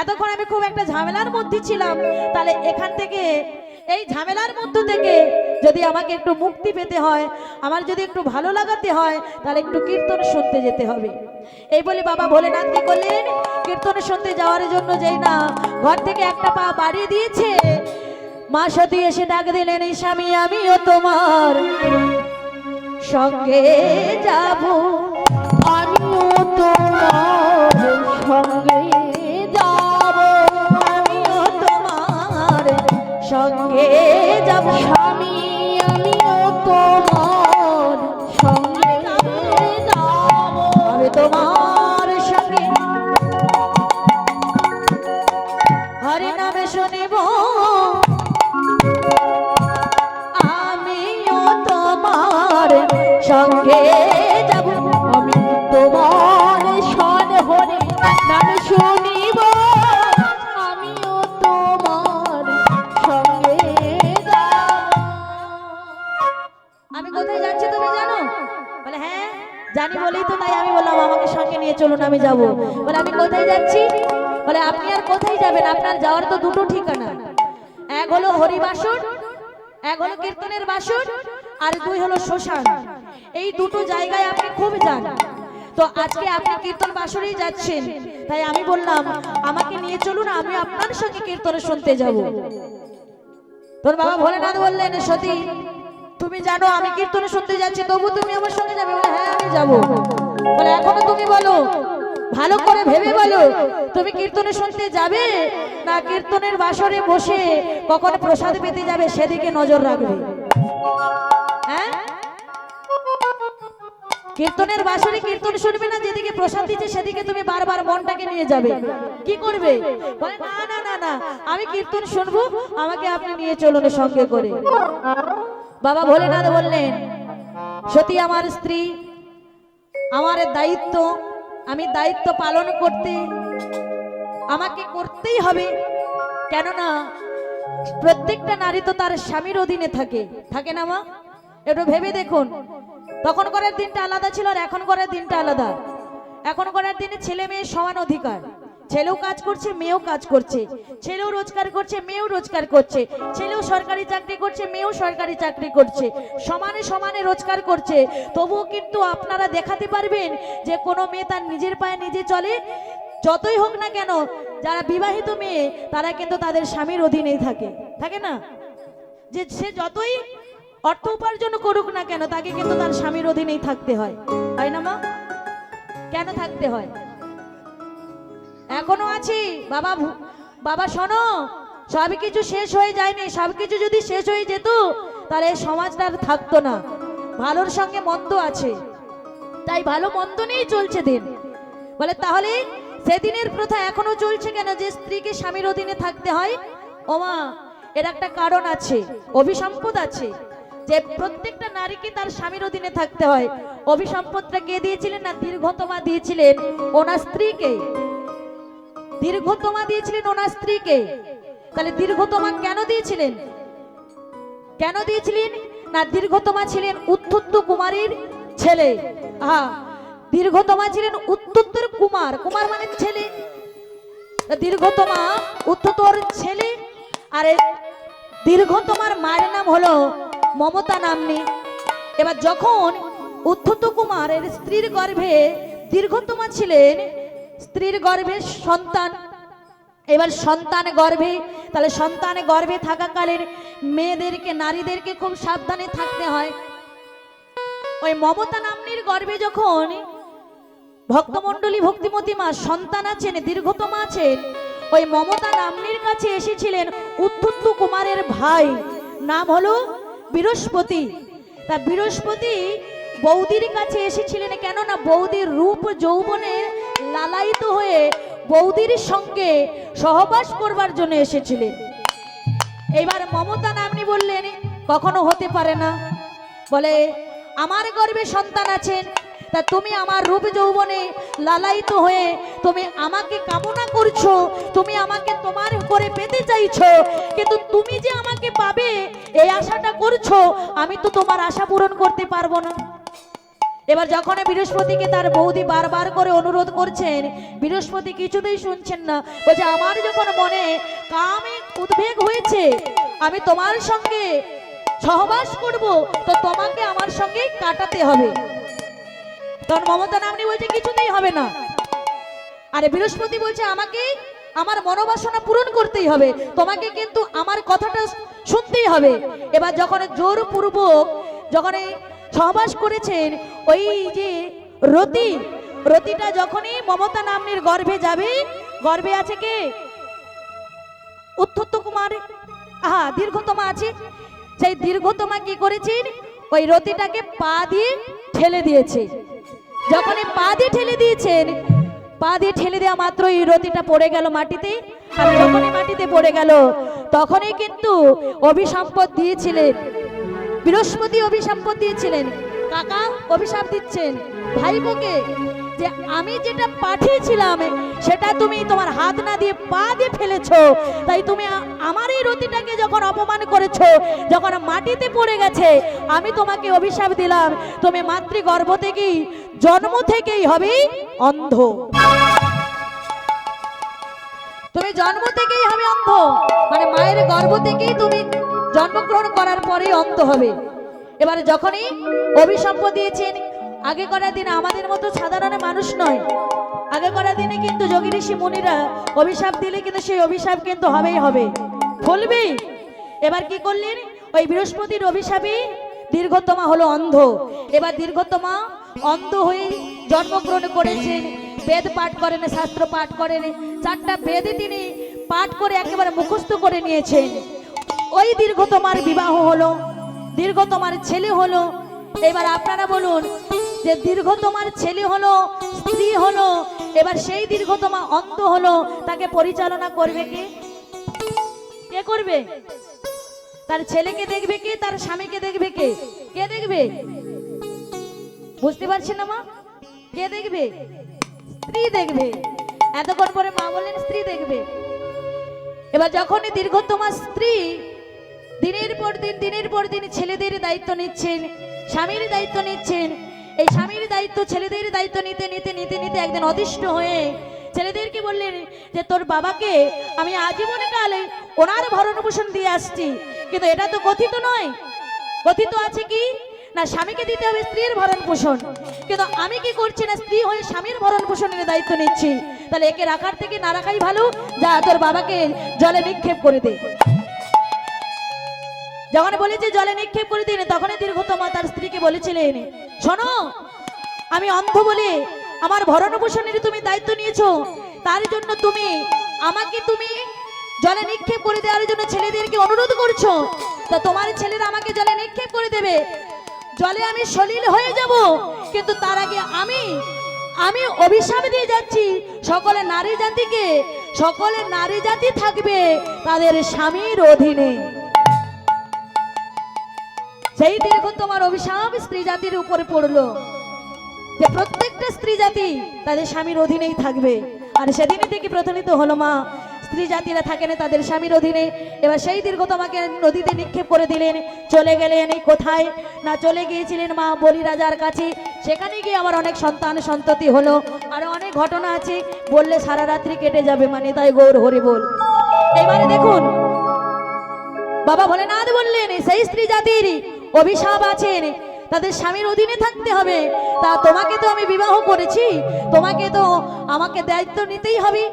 এতক্ষণ আমি খুব একটা ঝামেলার মধ্যে ছিলাম, তাহলে এখান থেকে, এই ঝামেলার মধ্য থেকে যদি আমাকে একটু মুক্তি পেতে হয়, আমার যদি একটু ভালো লাগাতে হয়, তাহলে একটু কীর্তন শুনতে যেতে হবে। এই বলে বাবা ভোলেনাথ কি করলেন, কীর্তন শুনতে যাওয়ার জন্য যেই না ঘর থেকে একটা পা বাড়িয়ে দিয়েছে, মা সতী এসে ডাক দিলেন, এই স্বামী আমিও তোমার সঙ্গে যাব, আমিও তোমার সঙ্গে যাব, আমিও তোমার সঙ্গে যাব, স্বামী আমিও তোমার সঙ্গে যাব, আমি তোমার সঙ্গে হরি নামে শুনিব, আমিও তোমার সঙ্গে যাব, আমি তোমার সন হরি নাম শুনিব, আমিও তোমার সঙ্গে যাব। আমি কোথায় যাচ্ছি তুমি জানো? বলে হ্যাঁ জানি, বলেই তো তাই আমি বললাম আমাকে সঙ্গে নিয়ে চলুন, আমি যাব। বলে আমি কোথায় যাচ্ছি? বলে আপনি আর কোথায় যাবেন, আপনার যাওয়ার তো দুটো ঠিকানা, এক হলো হরিবাসর, এক হলো কীর্তনের বাসর, আর দুই হলো শ্মশান। এই দুটো জায়গায় আপনি খুব যান। তো আজকে আপনি কীর্তন বাসরেই যাচ্ছেন, তাই আমি বললাম আমাকে নিয়ে চলুন, আমি আপনার সঙ্গে কীর্তন শুনতে যাব। তোর বাবা ভোলেনাথ বললেন, সতী তুমি জানো আমি কীর্তন শুনতে যাচ্ছি, তবু তুমি আমার সঙ্গে যাবে? বলে হ্যাঁ আমি যাব। বলে এখনো তুমি বলো, ভালো করে ভেবে বলো, তুমি কীর্তনে শুনতে যাবে না কীর্তনের বাসরে বসে কখন প্রসাদ পেতে যাবে সেদিকে নজর রাখবে? হ্যাঁ, কীর্তনের বাসরে কীর্তন শুনবে না, যেদিকে প্রসাদ দিচ্ছে সেদিকে তুমি বারবার মনটাকে নিয়ে যাবে, কি করবে? বলে না না না না, আমি কীর্তন শুনবো, আমাকে আপনি নিয়ে চলুন সঙ্গে করে। বাবা ভোলেনাথ বললেন, সতী আমার স্ত্রী, আমার দায়িত্ব, আমি দায়িত্ব পালন করতে আমাকে করতেই হবে, কেননা প্রত্যেকটা নারী তো তার স্বামীর অধীনে থাকে, থাকে না মা? একটু ভেবে দেখুন, তখন করার দিনটা আলাদা ছিল আর এখন করার দিনটা আলাদা। এখন করার দিনে ছেলে মেয়ের সমান অধিকার, ছেলেও কাজ করছে মেয়েও কাজ করছে, ছেলেও রোজগার করছে মেয়েও রোজগার করছে, ছেলেও সরকারি চাকরি করছে মেয়েও সরকারি চাকরি করছে, সমানে সমানে রোজগার করছে। তবুও কিন্তু আপনারা দেখাতে পারবেন যে কোনো মেয়ে তার নিজের পায়ে নিজে চলে, যতই হোক না কেন, যারা বিবাহিত মেয়ে তারা কিন্তু তাদের স্বামীর অধীনেই থাকে, থাকে না? যে সে যতই অর্থ উপার্জন করুক না কেন, তাকে কিন্তু তার স্বামীর অধীনেই থাকতে হয়, তাই না মা? কেন থাকতে হয়? এখনো আছি বাবা, বাবা শোনো, সবকিছু শেষ হয়ে যায়নি, সবকিছু যদি শেষ হয়ে যেত তাহলে এই সমাজটা আর থাকতো না। ভালোর সঙ্গে মন্দ আছে, তাই ভালো মন্দ নিয়েই চলছে দিন। বলে তাহলে সেদিনের প্রথা এখনো চলছে কেন, যে স্ত্রীকে স্বামীর অধীনে থাকতে হয়? ওমা, এর একটা কারণ আছে, অভিসম্পদ আছে, যে প্রত্যেকটা নারীকে তার স্বামীর অধীনে থাকতে হয়। অভিসম্পদটা কে দিয়েছিলেন না? দীর্ঘতমা দিয়েছিলেন ওনার স্ত্রীকে, দীর্ঘতমা দিয়েছিলেন ওনার স্ত্রীকে। তাহলে দীর্ঘতমা কেন দিয়েছিলেন? কেন দিয়েছিলেন? না দীর্ঘতমা ছিলেন উত্তত্ত কুমারীর ছেলে। হ্যাঁ, দীর্ঘতমা ছিলেন উত্তত্তর কুমার, কুমার মানে ছেলে। দীর্ঘতমা উত্ততর ছেলে, আর দীর্ঘতমার মায়ের নাম হলো মমতা নাম্নী। এবার যখন উদ্ধত কুমারের স্ত্রীর গর্ভে দীর্ঘতমা ছিলেন, স্ত্রীর গর্ভে সন্তান, এবার সন্তান গর্ভে, তাহলে সন্তান গর্ভে থাকাকালীন মেয়েদেরকে, নারীদেরকে খুব সাবধানে থাকতে হয়। ওই মমতা নাম্নীর গর্ভে যখন ভক্তমণ্ডলী ভক্তিমতী মা সন্তান আছেন, দীর্ঘতমা আছেন, ওই মমতা নাম্নীর কাছে এসেছিলেন উদ্ধত কুমারের ভাই, নাম হলো বৃহস্পতি। তা বৃহস্পতি বৌদির কাছে এসেছিলেন, কেননা বৌদির রূপ যৌবনে লালায়িত হয়ে বৌদির সঙ্গে সহবাস করবার জন্য এসেছিলেন। এইবার মমতা নাম্নী বললেন কখনো হতে পারে না, বলে আমার গর্ভে সন্তান আছেন, তা তুমি আমার রূপ যৌবনে লালায়িত হয়ে তুমি আমাকে কামনা করছো, তুমি আমাকে তোমার করে পেতে চাইছো, কিন্তু তুমি যে আমাকে পাবে এই আশাটা করছো, আমি তো তোমার আশা পূরণ করতে পারবো না। এবার যখন বৃহস্পতিকে তার বৌদি বারবার করে অনুরোধ করছেন, বৃহস্পতি কিছুতেই শুনছেন না, বলছে আমার যখন মনে কামে উদ্বেগ হয়েছে, আমি তোমার সঙ্গে সহবাস করব, তো তোমাকে আমার সঙ্গে কাটাতে হবে। তখন মমতা নাম্নী বলছে কিছুতেই হবে না। আরে বৃহস্পতি বলছে আমাকে আমার মনোবাসনা পূরণ করতেই হবে, তোমাকে কিন্তু আমার কথাটা শুনতেই হবে। এবার যখন জোরপূর্বক যখন সহবাস করেছেন, ওই যে রতিটা যখনই মমতা নাম্নীর গর্ভে যাবে, গর্ভে আছে কে? উদ্ধত কুমার, দীর্ঘতমা আছে। সেই দীর্ঘতমা কি করেছেন? ওই রতিটাকে পা দিয়ে ঠেলে দিয়েছে। যখন পা দিয়ে ঠেলে দিয়েছেন, পা দিয়ে ঠেলে দেওয়া মাত্র এই রতিটা পড়ে গেল মাটিতে। আর যখনই মাটিতে পড়ে গেল, তখনই কিন্তু অভিসম্পদ দিয়েছিলেন বৃহস্পতি, অভিসম্পদ দিয়েছিলেন। কাকা অভিশাপ দিচ্ছেন ভাইপোকে, যে আমি যেটা পাঠিয়েছিলাম সেটা তুমি তোমার হাত না দিয়ে পা দিয়ে ফেলেছো, তাই তুমি আমার এই রতিটাকে যখন অপমান করেছো, যখন মাটিতে পড়ে গেছে, আমি তোমাকে অভিশাপ দিলাম, তুমি মাতৃগর্ভ থেকেই, জন্ম থেকেই হবে অন্ধ। তুমি জন্ম থেকেই হবে অন্ধ, মানে মায়ের গর্ভ থেকেই তুমি জন্মগ্রহণ করার পরেই অন্ধ হবে। এবারে যখনই অভিশাপ দিয়েছেন, আগে করার দিনে আমাদের মতো সাধারণ মানুষ নয়, আগে করার দিনে কিন্তু যোগী ঋষি মুনিরা অভিশাপ দিলে কিন্তু সেই অভিশাপ কিন্তু হবেই হবে, ফলবেই। এবার কি করলেন? ওই বৃহস্পতির অভিশাপে দীর্ঘতমা হলো অন্ধ। এবার দীর্ঘতমা অন্ধ হয়ে জন্মগ্রহণ করেছেন। বেদ পাঠ করেন, শাস্ত্র পাঠ করেন, 4টা বেদে তিনি পাঠ করে একেবারে মুখস্থ করে নিয়েছেন। ওই দীর্ঘতমার বিবাহ হলো, দীর্ঘতমার ছেলে হলো। এবার আপনারা বলুন যে দীর্ঘতমার ছেলে হলো, স্ত্রী হলো, এবার সেই দীর্ঘতমা অন্ধ হলো, তাকে পরিচালনা করবে কে? কে করবে? তার ছেলেকে দেখবে কে? তার স্বামীকে দেখবে কে? কে দেখবে? বুঝতে পারছেন না মা? কে দেখবে? স্ত্রী দেখবে। এতক্ষণ পরে মা বললেন স্ত্রী দেখবে। এবার যখনই দীর্ঘতমা স্ত্রী দিনের পর দিন ছেলেদের দায়িত্ব নিচ্ছেন, স্বামীর দায়িত্ব নিচ্ছেন, এই স্বামীর দায়িত্ব, ছেলেদের দায়িত্ব নিতে নিতে নিতে নিতে একদিন অতিষ্ঠ হয়ে ছেলেদেরকে বললেন যে তোর বাবাকে আমি আজীবন কালে ওনার ভরণ পোষণ দিয়ে আসছি, কিন্তু এটা তো কথিত নয়। কথিত আছে কি না স্বামীকে দিতে হবে স্ত্রীর ভরণ পোষণ, কিন্তু আমি কি করছি না স্ত্রী হয়ে স্বামীর ভরণ পোষণের দায়িত্ব নিচ্ছি। তাহলে একে রাখার থেকে না রাখাই ভালো, যা তোর বাবাকে জলে নিক্ষেপ করে দে। যখন বলেছে জলে নিক্ষেপ করে দিন, তখনই দীর্ঘতমা তার স্ত্রীকে বলেছিলেন শোনো, আমি অন্ধ বলে আমার ভরণ পোষণের তুমি দায়িত্ব নিয়েছো, তার জন্য তুমি আমাকে তুমি জলে নিক্ষেপ করে দেওয়ার জন্য ছেলেদেরকে অনুরোধ করছো, তা তোমার ছেলেরা আমাকে জলে নিক্ষেপ করে দেবে, জলে আমি সলিল হয়ে যাব, কিন্তু তার আগে আমি অভিশাপ দিয়ে যাচ্ছি সকলে নারী জাতিকে, সকলে নারী জাতি থাকবে তাদের স্বামীর অধীনে। সেই দীর্ঘতমার অভিশাপ স্ত্রী জাতির উপরে পড়লো যে প্রত্যেকটা স্ত্রী জাতি তাদের স্বামীর অধীনেই থাকবে। আর সেদিনই থেকে প্রচলিত হলো মা স্ত্রী জাতিরা থাকেন তাদের স্বামীর অধীনে। এবার সেই দীর্ঘ তোমাকে নদীতে নিক্ষেপ করে দিলেন, চলে গেলেন এই কোথায় না, চলে গিয়েছিলেন মা বলি রাজার কাছে। সেখানে গিয়ে আবার অনেক সন্তান সন্ততি হলো, আরো অনেক ঘটনা আছে, বললে সারা রাত্রি কেটে যাবে, মানে তাই গৌর হরি বল। এবারে দেখুন বাবা ভোলেনাথ বললেন সেই স্ত্রী জাতির অভিশাপ আছেন, তাদের স্বামীর অধীনে থাকতে হবে। তা তোমাকে তো আমি বিবাহ করেছি, তোমাকে তো আমাকে দায়িত্ব নিতেই হবে।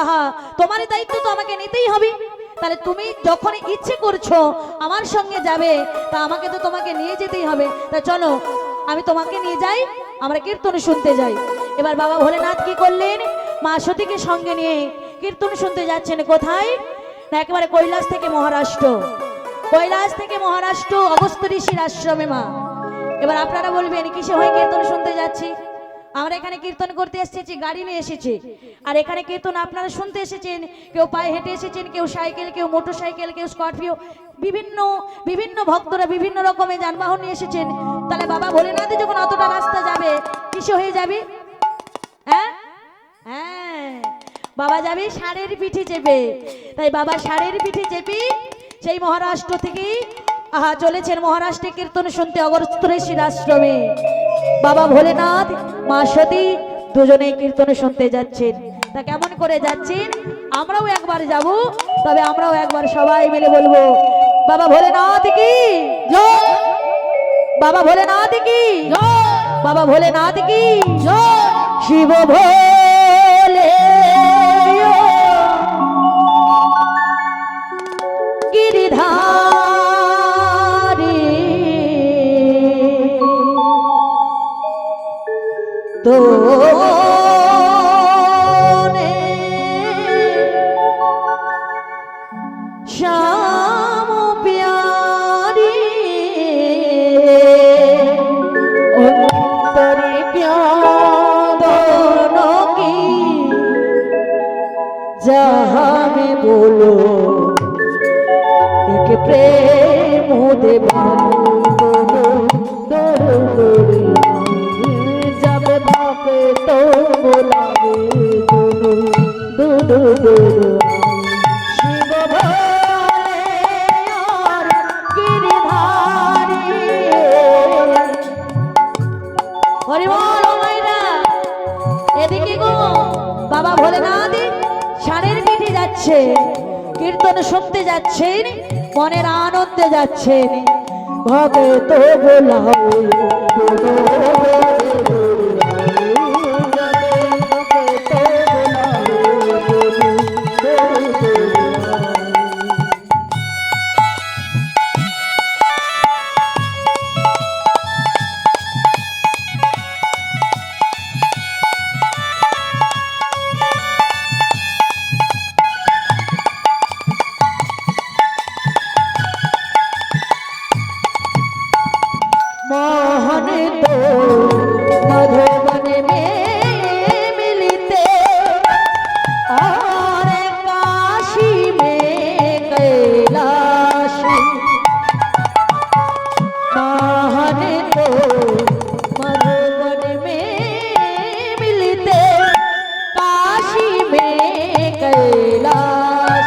আহা, তোমার দায়িত্ব তো আমাকে নিতেই হবে। তাহলে তুমি যখন ইচ্ছে করছো আমার সঙ্গে যাবে, তা আমাকে তো তোমাকে নিয়ে যেতেই হবে। তা চলো আমি তোমাকে নিয়ে যাই, আমরা কীর্তন শুনতে যাই। এবার বাবা ভোলেনাথ কি করলেন, মা সতীকে সঙ্গে নিয়ে কীর্তন শুনতে যাচ্ছেন। কোথায় না, একেবারে কৈলাস থেকে মহারাষ্ট্র, কৈলাস থেকে মহারাষ্ট্র অগস্ত্য ঋষির আশ্রমে মা। এবার আপনারা বলবেন কিসে হয়ে কীর্তন শুনতে যাচ্ছি? আমরা এখানে কীর্তন করতে এসেছি, গাড়ি নিয়ে এসেছি। আর এখানে কীর্তন আপনারা শুনতে এসেছেন, কেউ পায়ে হেঁটে এসেছেন, কেউ সাইকেল, কেউ মোটর সাইকেল, কেউ স্করপিও, বিভিন্ন বিভিন্ন ভক্তরা বিভিন্ন রকমের যানবাহন নিয়ে এসেছেন। তাহলে বাবা ভোলেনাথ যখন অতটা রাস্তা যাবে কিসে হয়ে যাবে? হ্যাঁ হ্যাঁ, বাবা যাবে ষাঁড়ের পিঠে চেপে। তাই বাবা ষাঁড়ের পিঠে চেপে সেই মহারাষ্ট্র থেকে চলেছেন মহারাষ্ট্রে কীর্তন শুনতে অগস্ত্য ঋষির আশ্রমে। বাবা ভোলেনাথ মা সতী দুজনেই কীর্তন শুনতে যাচ্ছেন। তা কেমন করে যাচ্ছেন আমরাও একবার যাব, তবে আমরাও একবার সবাই মিলে বলবো বাবা ভোলেনাথ কি জয়, বাবা ভোলেনাথ কি জয়, বাবা ভোলেনাথ কি জয়। শিব ভোলে গিরিধারী তো শ্যাম প্যারি অন্তরে প্যাদন কি যাহা মে বলো এক প্রেম দেবানি যাবে ভাবে তো বোলাবে শিব ভোলে আর গিরিধারী। হরি বল মাইরা, এদিকে গো বাবা ভোলেনাথ ষাঁড়ের পিঠে যাচ্ছে, কীর্তন শুনতে যাচ্ছেন, মনের আনন্দে যাচ্ছেন। ভবে তো বোলাও मोहन तो मधुबन में मिलते और काशी में कैलाश। मोहन तो मधुबन में मिलते काशी में कैलाश।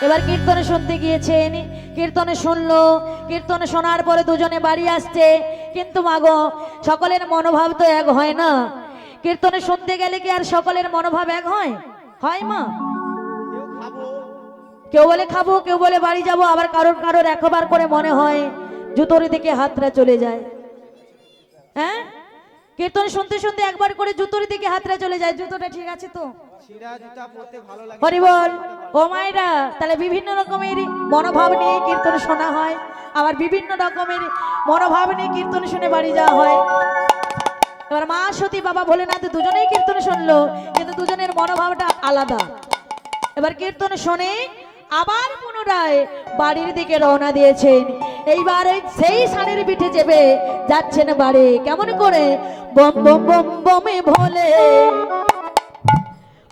এবার কীর্তনে শুনতে গিয়েছেন, কীর্তনে শুনলো, কীর্তনে শোনার পরে দুজনে বাড়ি আসছে। কিন্তু মাগো সকলের মনোভাব তো এক হয় না। কীর্তনে শুনতে গেলে কি আর সকলের মনোভাব এক হয়? হয় মা? কেউ বলে খাবো, কেউ বলে বাড়ি যাব, আবার কারোর কারোর একবার করে মনে হয় জুতোর দিকে হাতটা চলে যায়। কীর্তন শুনতে শুনতে একবার করে জুতোর দিকে হাতটা চলে যায়। জুতোটা ঠিক আছে তো? ছিঁড়া জুতা পরতে ভালো লাগে। হরি বল। ও মায়েরা, তাহলে বিভিন্ন রকমের মনোভাব নিয়ে কীর্তন শোনা হয়, আবার বিভিন্ন রকমের মনোভাব নিয়ে কীর্তন শুনে বাড়ি যাওয়া হয়। এবার মা সতী বাবা ভোলেনাথ দুজনেই কীর্তন শুনলো, কিন্তু দুজনের মনোভাবটা আলাদা। এবার কীর্তন শুনে আবার পুনরায় বাড়ির দিকে রওনা দিয়েছেন। এইবারে সেই ষাঁড়ের পিঠে চেপে যাচ্ছেন বাড়ি। কেমন করে? বম বম বম বমে ভোলে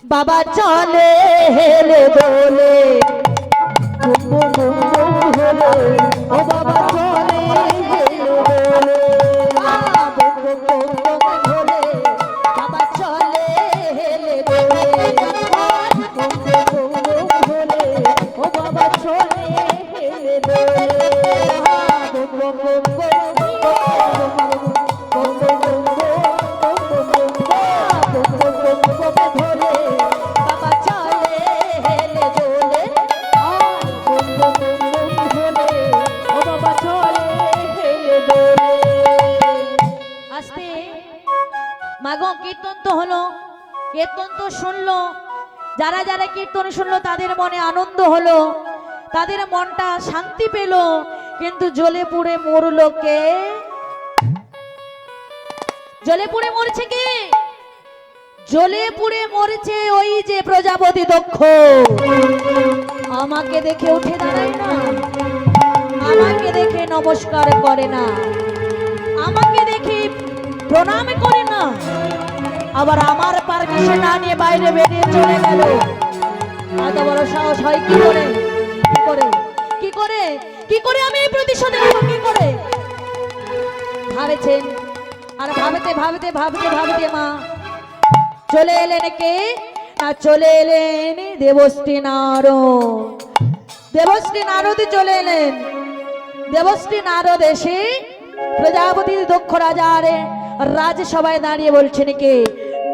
বাবা চলে হেলে দোলে, বম বম বম বম ভোলে ও বাবা চলে হেলে দোলে, বম বম বম বম ভোলে বাবা চলে হেলে দোলে, বম বম বম বম ভোলে ও বাবা চলে হেলে দোলে, বম বম বম মাগো কীর্তন তো হলো, কীর্তন তো শুনলো, যারা যারা কীর্তন শুনলো তাদের মনে আনন্দ হলো, তাদের মনটা শান্তি পেল। কিন্তু জ্বলে পুড়ে মরলো কে? জ্বলে পুড়ে মরছে কে? জ্বলে পুড়ে মরছে ওই যে প্রজাপতি দক্ষ। আমাকে দেখে উঠে দাঁড়ায় না, আমাকে দেখে নমস্কার করে না, আমাকে দেখে প্রণাম করে না, আবার আমার পারমিশন না নিয়ে বাইরে বেরিয়ে চলে গেল। এত বড় সাহস হয় কি করে? কি করে? কি করে? কি করে আমি এই প্রতিশোধ নেব? কি করে ভাবেছেন? আর ভাবতে ভাবতে ভাবতে ভাবতে মা চলে এলেন কে? না চলে এলেন দেবশ্রী নারদ। দেবশ্রী নারদ চলে এলেন। দেবশ্রী নারদ এসে প্রজাপতি দক্ষ রাজার রাজসভায় দাঁড়িয়ে বলছেন কে?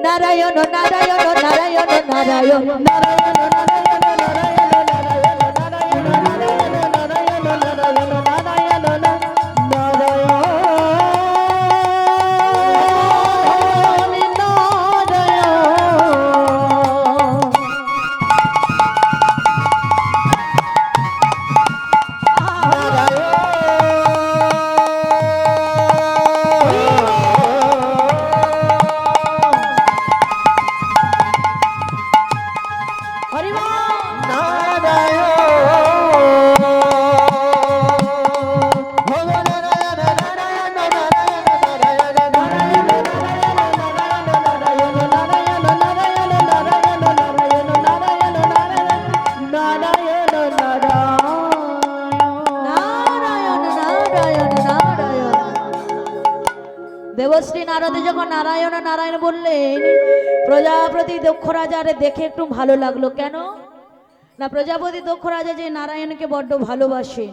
নারায়ণ নারায়ণ নারায়ণ নারায়ণ নারায়ণ দেবশ্রী নারদে যখন নারায়ণ নারায়ণ বললেন, প্রজাপতি দক্ষ রাজারে দেখে একটু ভালো লাগলো। কেন না? প্রজাপতি দক্ষ রাজা যে নারায়ণকে বড্ড ভালোবাসেন,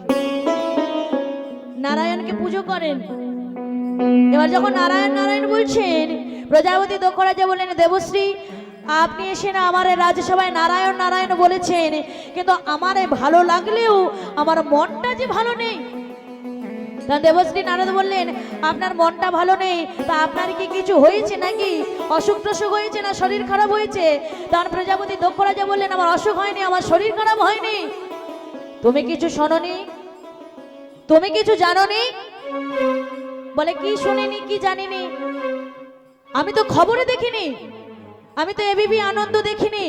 নারায়ণকে পুজো করেন। এবার যখন নারায়ণ নারায়ণ বলছেন, প্রজাপতি দক্ষ রাজা বললেন, দেবশ্রী আপনি এসে না আমার রাজসভায় নারায়ণ নারায়ণ বলেছেন, কিন্তু আমার ভালো লাগলেও আমার মনটা যে ভালো নেই। দেবশ্রী নারদ বললেন, আপনার মনটা ভালো নেই, তা আপনার কি কিছু হয়েছে নাকি? অসুখ টসুখ হয়েছে না শরীর খারাপ হয়েছে? তখন প্রজাপতি দক্ষ রাজা বললেন, আমার অসুখ হয়নি, আমার শরীর খারাপ হয়নি। তুমি কিছু শোনোনি? তুমি কিছু জানোনি? বলে কি শুনিনি, কি জানিনি? আমি তো খবরে দেখিনি, আমি তো এবিপি আনন্দ দেখিনি,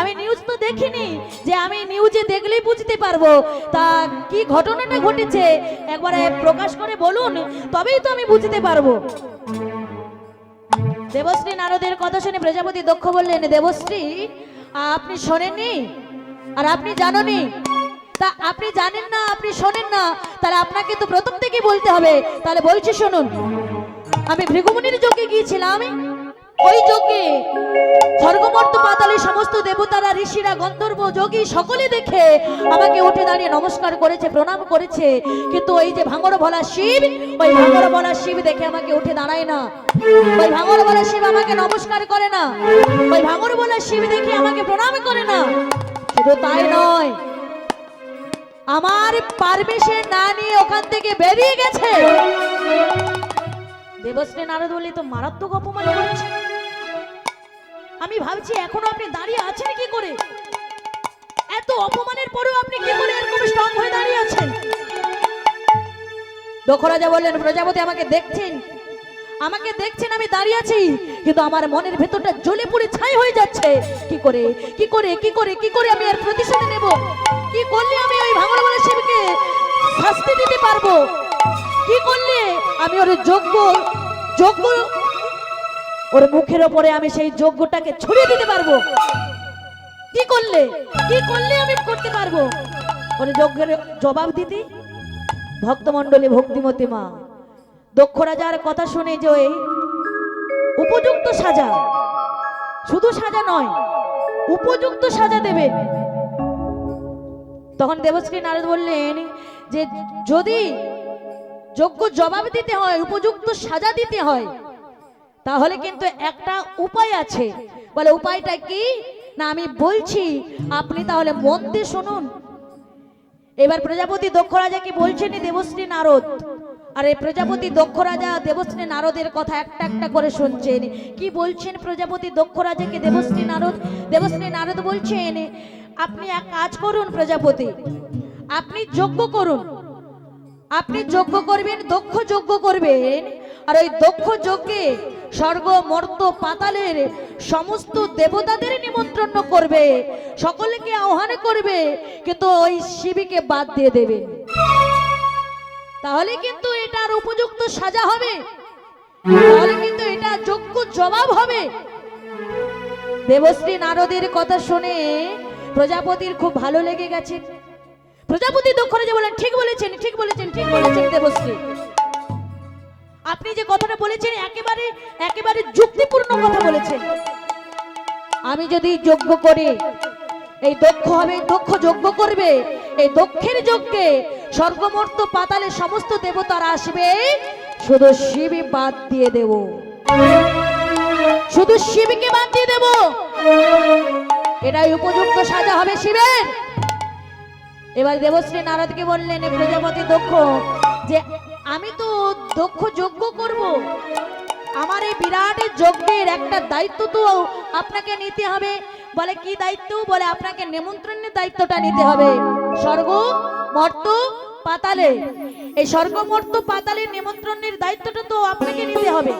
আমি নিউজ তো দেখিনি যে আমি নিউজে দেখলেই বুঝতে পারবো। তা কি ঘটনাটা ঘটেছে একবারে প্রকাশ করে বলুন, তবেই তো আমি বুঝতে পারবো। দেবশ্রী নারদের কথা শুনে প্রজাপতি দক্ষ বললেন, দেবশ্রী আপনি শোনেননি আর আপনি জানেননি। তা আপনি জানেন না, আপনি শোনেন না, তাহলে আপনাকে তো প্রথম থেকে বলতে হবে। তাহলে বলছি শুনুন। আমি ভৃগুমুনির যজ্ঞে গিয়েছিলাম। ওই যজ্ঞে স্বর্গমর্ত পাতালে সমস্ত দেবতারা, ঋষিরা, গন্ধর্ব, যোগী সকলে দেখে আমাকে উঠে দাঁড়িয়ে নমস্কার করেছে, প্রণাম করেছে। কিন্তু ওই যে ভাঙড় ভোলা শিব, ওই ভাঙড় ভোলা শিব দেখে আমাকে উঠে দাঁড়ায় না। ওই ভাঙড় ভোলা শিব আমাকে নমস্কার করে না, ওই ভাঙড় ভোলা শিব দেখে আমাকে প্রণাম করে না। শুধু তাই নয়, আমার পারমিশন না নিয়ে ওখান থেকে বেরিয়ে গেছে। দেবশ্রী নারদ বললে তো মারাত্মক অপমান করছে। আমি ভাবছি এখনো আপনি দাঁড়িয়ে আছেন কি করে? এত অপমানের পরেও আপনি কি করে এরকম স্ট্রং হয়ে দাঁড়িয়ে আছেন? দক্ষ রাজা বললেন, প্রজাপতি আমাকে দেখছেন, আমি দাঁড়িয়ে আছি, কিন্তু আমার মনের ভেতরটা জ্বলে পুড়ে ছাই হয়ে যাচ্ছে। কি করে কি করে কি করে কি করে আমি এর প্রতিশোধ নেব? কি করলে আমি ওই ভাঙড় বলে শিবকে শাস্তি দিতে পারবো? কি করলে আমি ওর যোগ্য ওর মুখের ওপরে আমি সেই যোগ্যটাকে ছড়িয়ে দিতে পারবো? কি করলে আমি করতে পারবো ওর যোগ্যের জবাব দিতে? ভক্তমণ্ডলী, ভক্তিমতী মা, দক্ষ রাজার কথা শুনে যে ওই উপযুক্ত সাজা, শুধু সাজা নয়, উপযুক্ত সাজা দেবেন। তখন দেবশ্রী নারদ বললেন যে যদি যোগ্য জবাব দিতে হয়, উপযুক্ত সাজা দিতে হয়, তাহলে কিন্তু একটা উপায় আছে। বলে উপায়টা কি? না আমি বলছি, আপনি তাহলে মন দিয়ে শুনুন। এবার প্রজাপতি দক্ষ রাজা কি বলছেন দেবশ্রী নারদ, আর এই প্রজাপতি দক্ষ রাজা দেবশ্রী নারদের কথা একটা একটা করে শুনছেন। কি বলছেন প্রজাপতি দক্ষ রাজাকে দেবশ্রী নারদ বলছেন, আপনি এক কাজ করুন প্রজাপতি, আপনি যজ্ঞ করুন, আপনি যজ্ঞ করবেন, দক্ষ যজ্ঞ করবেন, আর ওই দক্ষ যজ্ঞে স্বর্গ মর্ত পাতালের সমস্ত দেবতাদের নিমন্ত্রণ করবে, সকলকে আহ্বান করবে, কিন্তু ওই শিবীকে বাদ দিয়ে দেবে। তাহলে কিন্তু এটার উপযুক্ত সাজা হবে, তাহলে কিন্তু এটা যোগ্য জবাব হবে। দেবশ্রী নারদের কথা শুনে প্রজাপতির খুব ভালো লেগে গেছে। প্রজাপতি দক্ষ রাজা বলেন, ঠিক বলেছেন দেবশ্রী, আপনি যে কথাটা বলেছেন একেবারে যুক্তিপূর্ণ কথা বলেছেন। আমি যদি যজ্ঞ করি, এই দক্ষ হবে, দক্ষ যজ্ঞ করবে, এই দক্ষের যজ্ঞে স্বর্গমর্ত পাতালে সমস্ত দেবতারা আসবে, শুধু শিবই বাদ দিয়ে দেব, শুধু শিবকে বাদ দিয়ে দেব, এটাই উপযুক্ত সাজা হবে শিবের। এবার দেবশ্রী নারদকে বললেন প্রজাপতি দক্ষ যে আমি তো দক্ষ যজ্ঞ করব, আমার এই বিরাট যজ্ঞের একটা দায়িত্ব তো আপনাকে নিতে হবে। বলে কি দায়িত্ব? বলে আপনাকে নিমন্ত্রণের দায়িত্বটা নিতে হবে স্বর্গ মর্ত পাতালে। এই স্বর্গ মর্ত পাতালের নিমন্ত্রণের দায়িত্বটা তো আপনাকে নিতে হবে।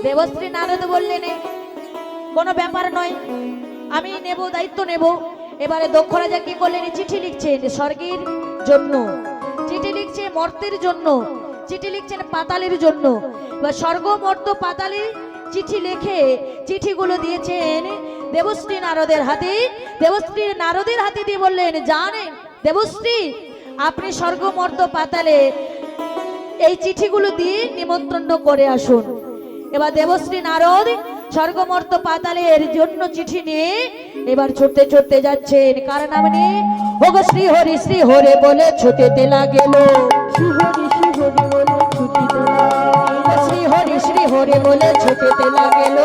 দেবশ্রী নারদ বললেন কোনো ব্যাপার নয়, আমি নেব, দায়িত্ব নেব। এবারে দক্ষ রাজা কি করলেন? চিঠি লিখছেন স্বর্গের জন্য, চিঠি লিখছে মর্তের জন্য, চিঠি লিখছেন পাতালের জন্য। এবার স্বর্গ মর্ত পাতালে চিঠি লিখে চিঠিগুলো দিয়েছেন দেবশ্রী নারদের হাতে। দেবশ্রী নারদের হাতে দিয়ে বললেন, জানেন দেবশ্রী, আপনি স্বর্গ মর্ত পাতালে এই চিঠিগুলো দিয়ে নিমন্ত্রণ করে আসুন। এবার দেবশ্রী নারদ স্বর্গমর্ত পাতালের জন্য চিঠি নিয়ে এবার ছুটতে ছুটতে যাচ্ছেন। কার নাম নিয়ে? ওগো শ্রী হরে বলে ছুটিতে লাগেল, শ্রী হরি বলে ছুটিতে লাগেল,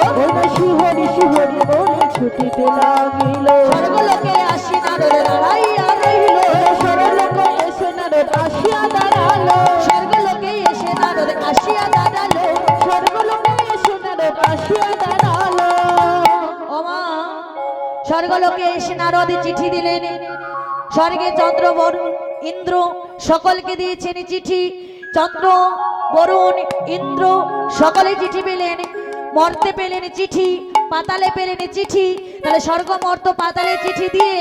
স্বর্গলোকে আসি নারদ দাঁড়াইয়া রইল, স্বর্গলোকে এসে নারদ আসিয়া দাঁড়ালো, স্বর্গলোকে এসে নারদ আসিয়া দাঁড়ালো, স্বর্গলোকে এসে নারদ আসিয়া দাঁড়ালো। ও মা, স্বর্গলোকে এসে নারদ চিঠি দিলেন। স্বর্গে চন্দ্র বরুণ ইন্দ্র সকলকে দিয়েছেন চিঠি। চন্দ্র বরুণ ইন্দ্র সকলে চিঠি পেলেন, মর্তে পেলেন চিঠি, পাতালে পেলেন চিঠি। তাহলে স্বর্গ মর্ত পাতালে চিঠি দিয়ে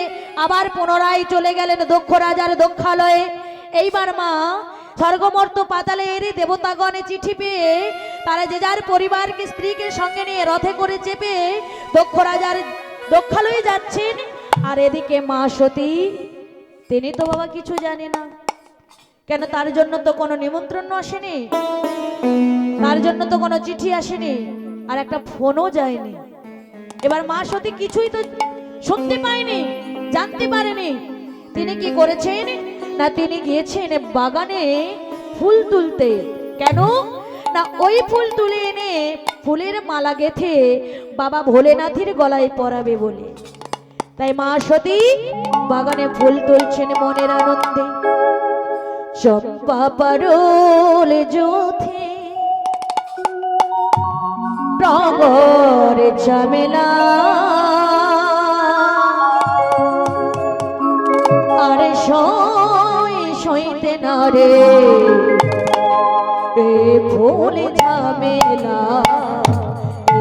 আবার পুনরায় চলে গেলেন দক্ষ রাজার দক্ষালয়ে। এইবার মা স্বর্গমর্ত পাতালের দেবতাগণে চিঠি পেয়ে তারা যে যার পরিবারকে স্ত্রীকে সঙ্গে নিয়ে রথে করে চেপে দক্ষ রাজার দক্ষালয়ে যাচ্ছেন। আর এদিকে মা সতী, তিনি তো বাবা কিছু জানে না, কেন তার জন্য তো কোনো নিমন্ত্রণ আসেনি, তার জন্য তো কোনো চিঠি আসেনি, আর একটা ফোনও যায়নি। এবার মা সতী কিছুই তো শুনতে পায়নি, জানতে পারেনি। তিনি কি করেছেন? না তিনি গিয়েছেন বাগানে ফুল তুলতে। কেন? না ওই ফুল তুলে এনে ফুলের মালা গেথে বাবা ভোলেনাথের গলায় পরাবে বলে। তাই মা সতী বাগানে ফুল তুলছেন মনের আনন্দে। চম্পা পারলে যোথে টগর ঝামেলা আরে সইতে না রে এ ফুল ঝামেলা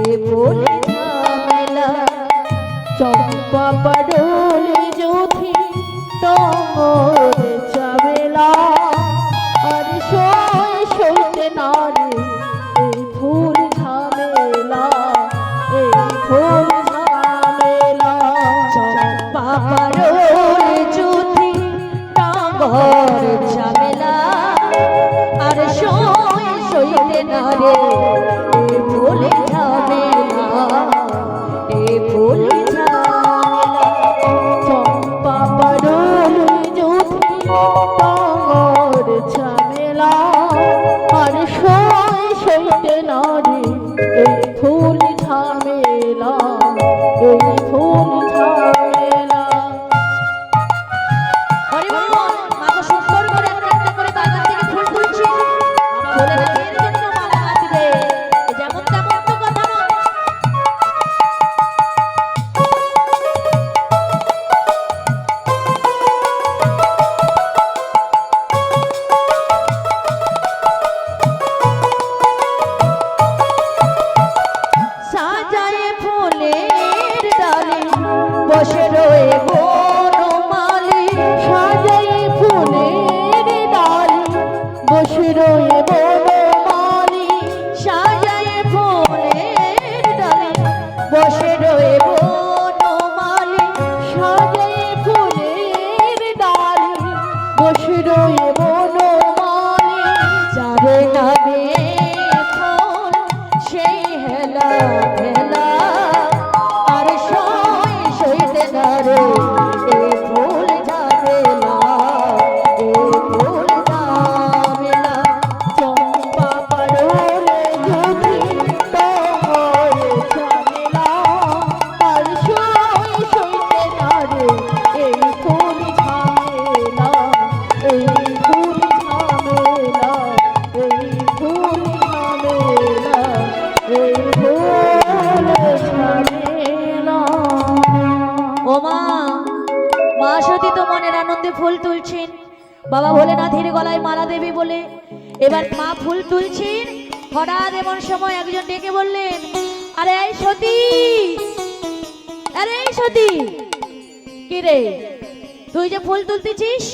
এ ফুল ঝামেলা চম্পা পাডলে জ্যোতি টগর ঝামেলা আর সইতে না রে এই ফুল ঝামেলা এই ফুল ঝামেলা চম্পা পারলে জ্যোতি টগর ঝামেলা আর সইতে না রে এ ফুল ঝামেলা এ ফুল ঝামেলা চম্পা পাডলে জ্যোতি টগর ঝামেলা আর সইতে না রে এই ফুল ঝামেলা এই ফুল ঝামেলা হরি বল মা তো সুন্দর করে একটা একটা করে বাগান থেকে ফুল তুলছি বলে না এর জন্য মালা গাঁথবে যেমন তেমন তো কথা না সাজায়ে ফুলের ডালি বসে রয়ে বনমালী সাজাই ফুলের ডালি বসে রয়ে বনমালী সাজায়ে ফুলের ডালি বসে রয়ে বনমালী সাজাই ফুলের ডালি বসে রয়ে বনমালী যারে নামে ফুল সেই হেলা হেলা আর সইতে না রে এ ফুল ঝামেলা এ ফুল ঝামেলা চম্পা পাডলে জ্যোতি টগর ঝামেলা আর সইতে না রে এই ফুল ঝামেলা এই ফুল ঝামেলা এই ফুল ঝামেলা এই ফুল ঝামেলা ও মা সতী তো মনের আনন্দে ফুল তুলছেন বাবা ভোলেনাথের গলায় মালা দেবে বলে এবার মা ফুল তুলছেন হঠাৎ এমন সময় একজন ডেকে বললেন আরে এই সতী আরে এই সতী কি রে তুই যে ফুল তুলতেছিস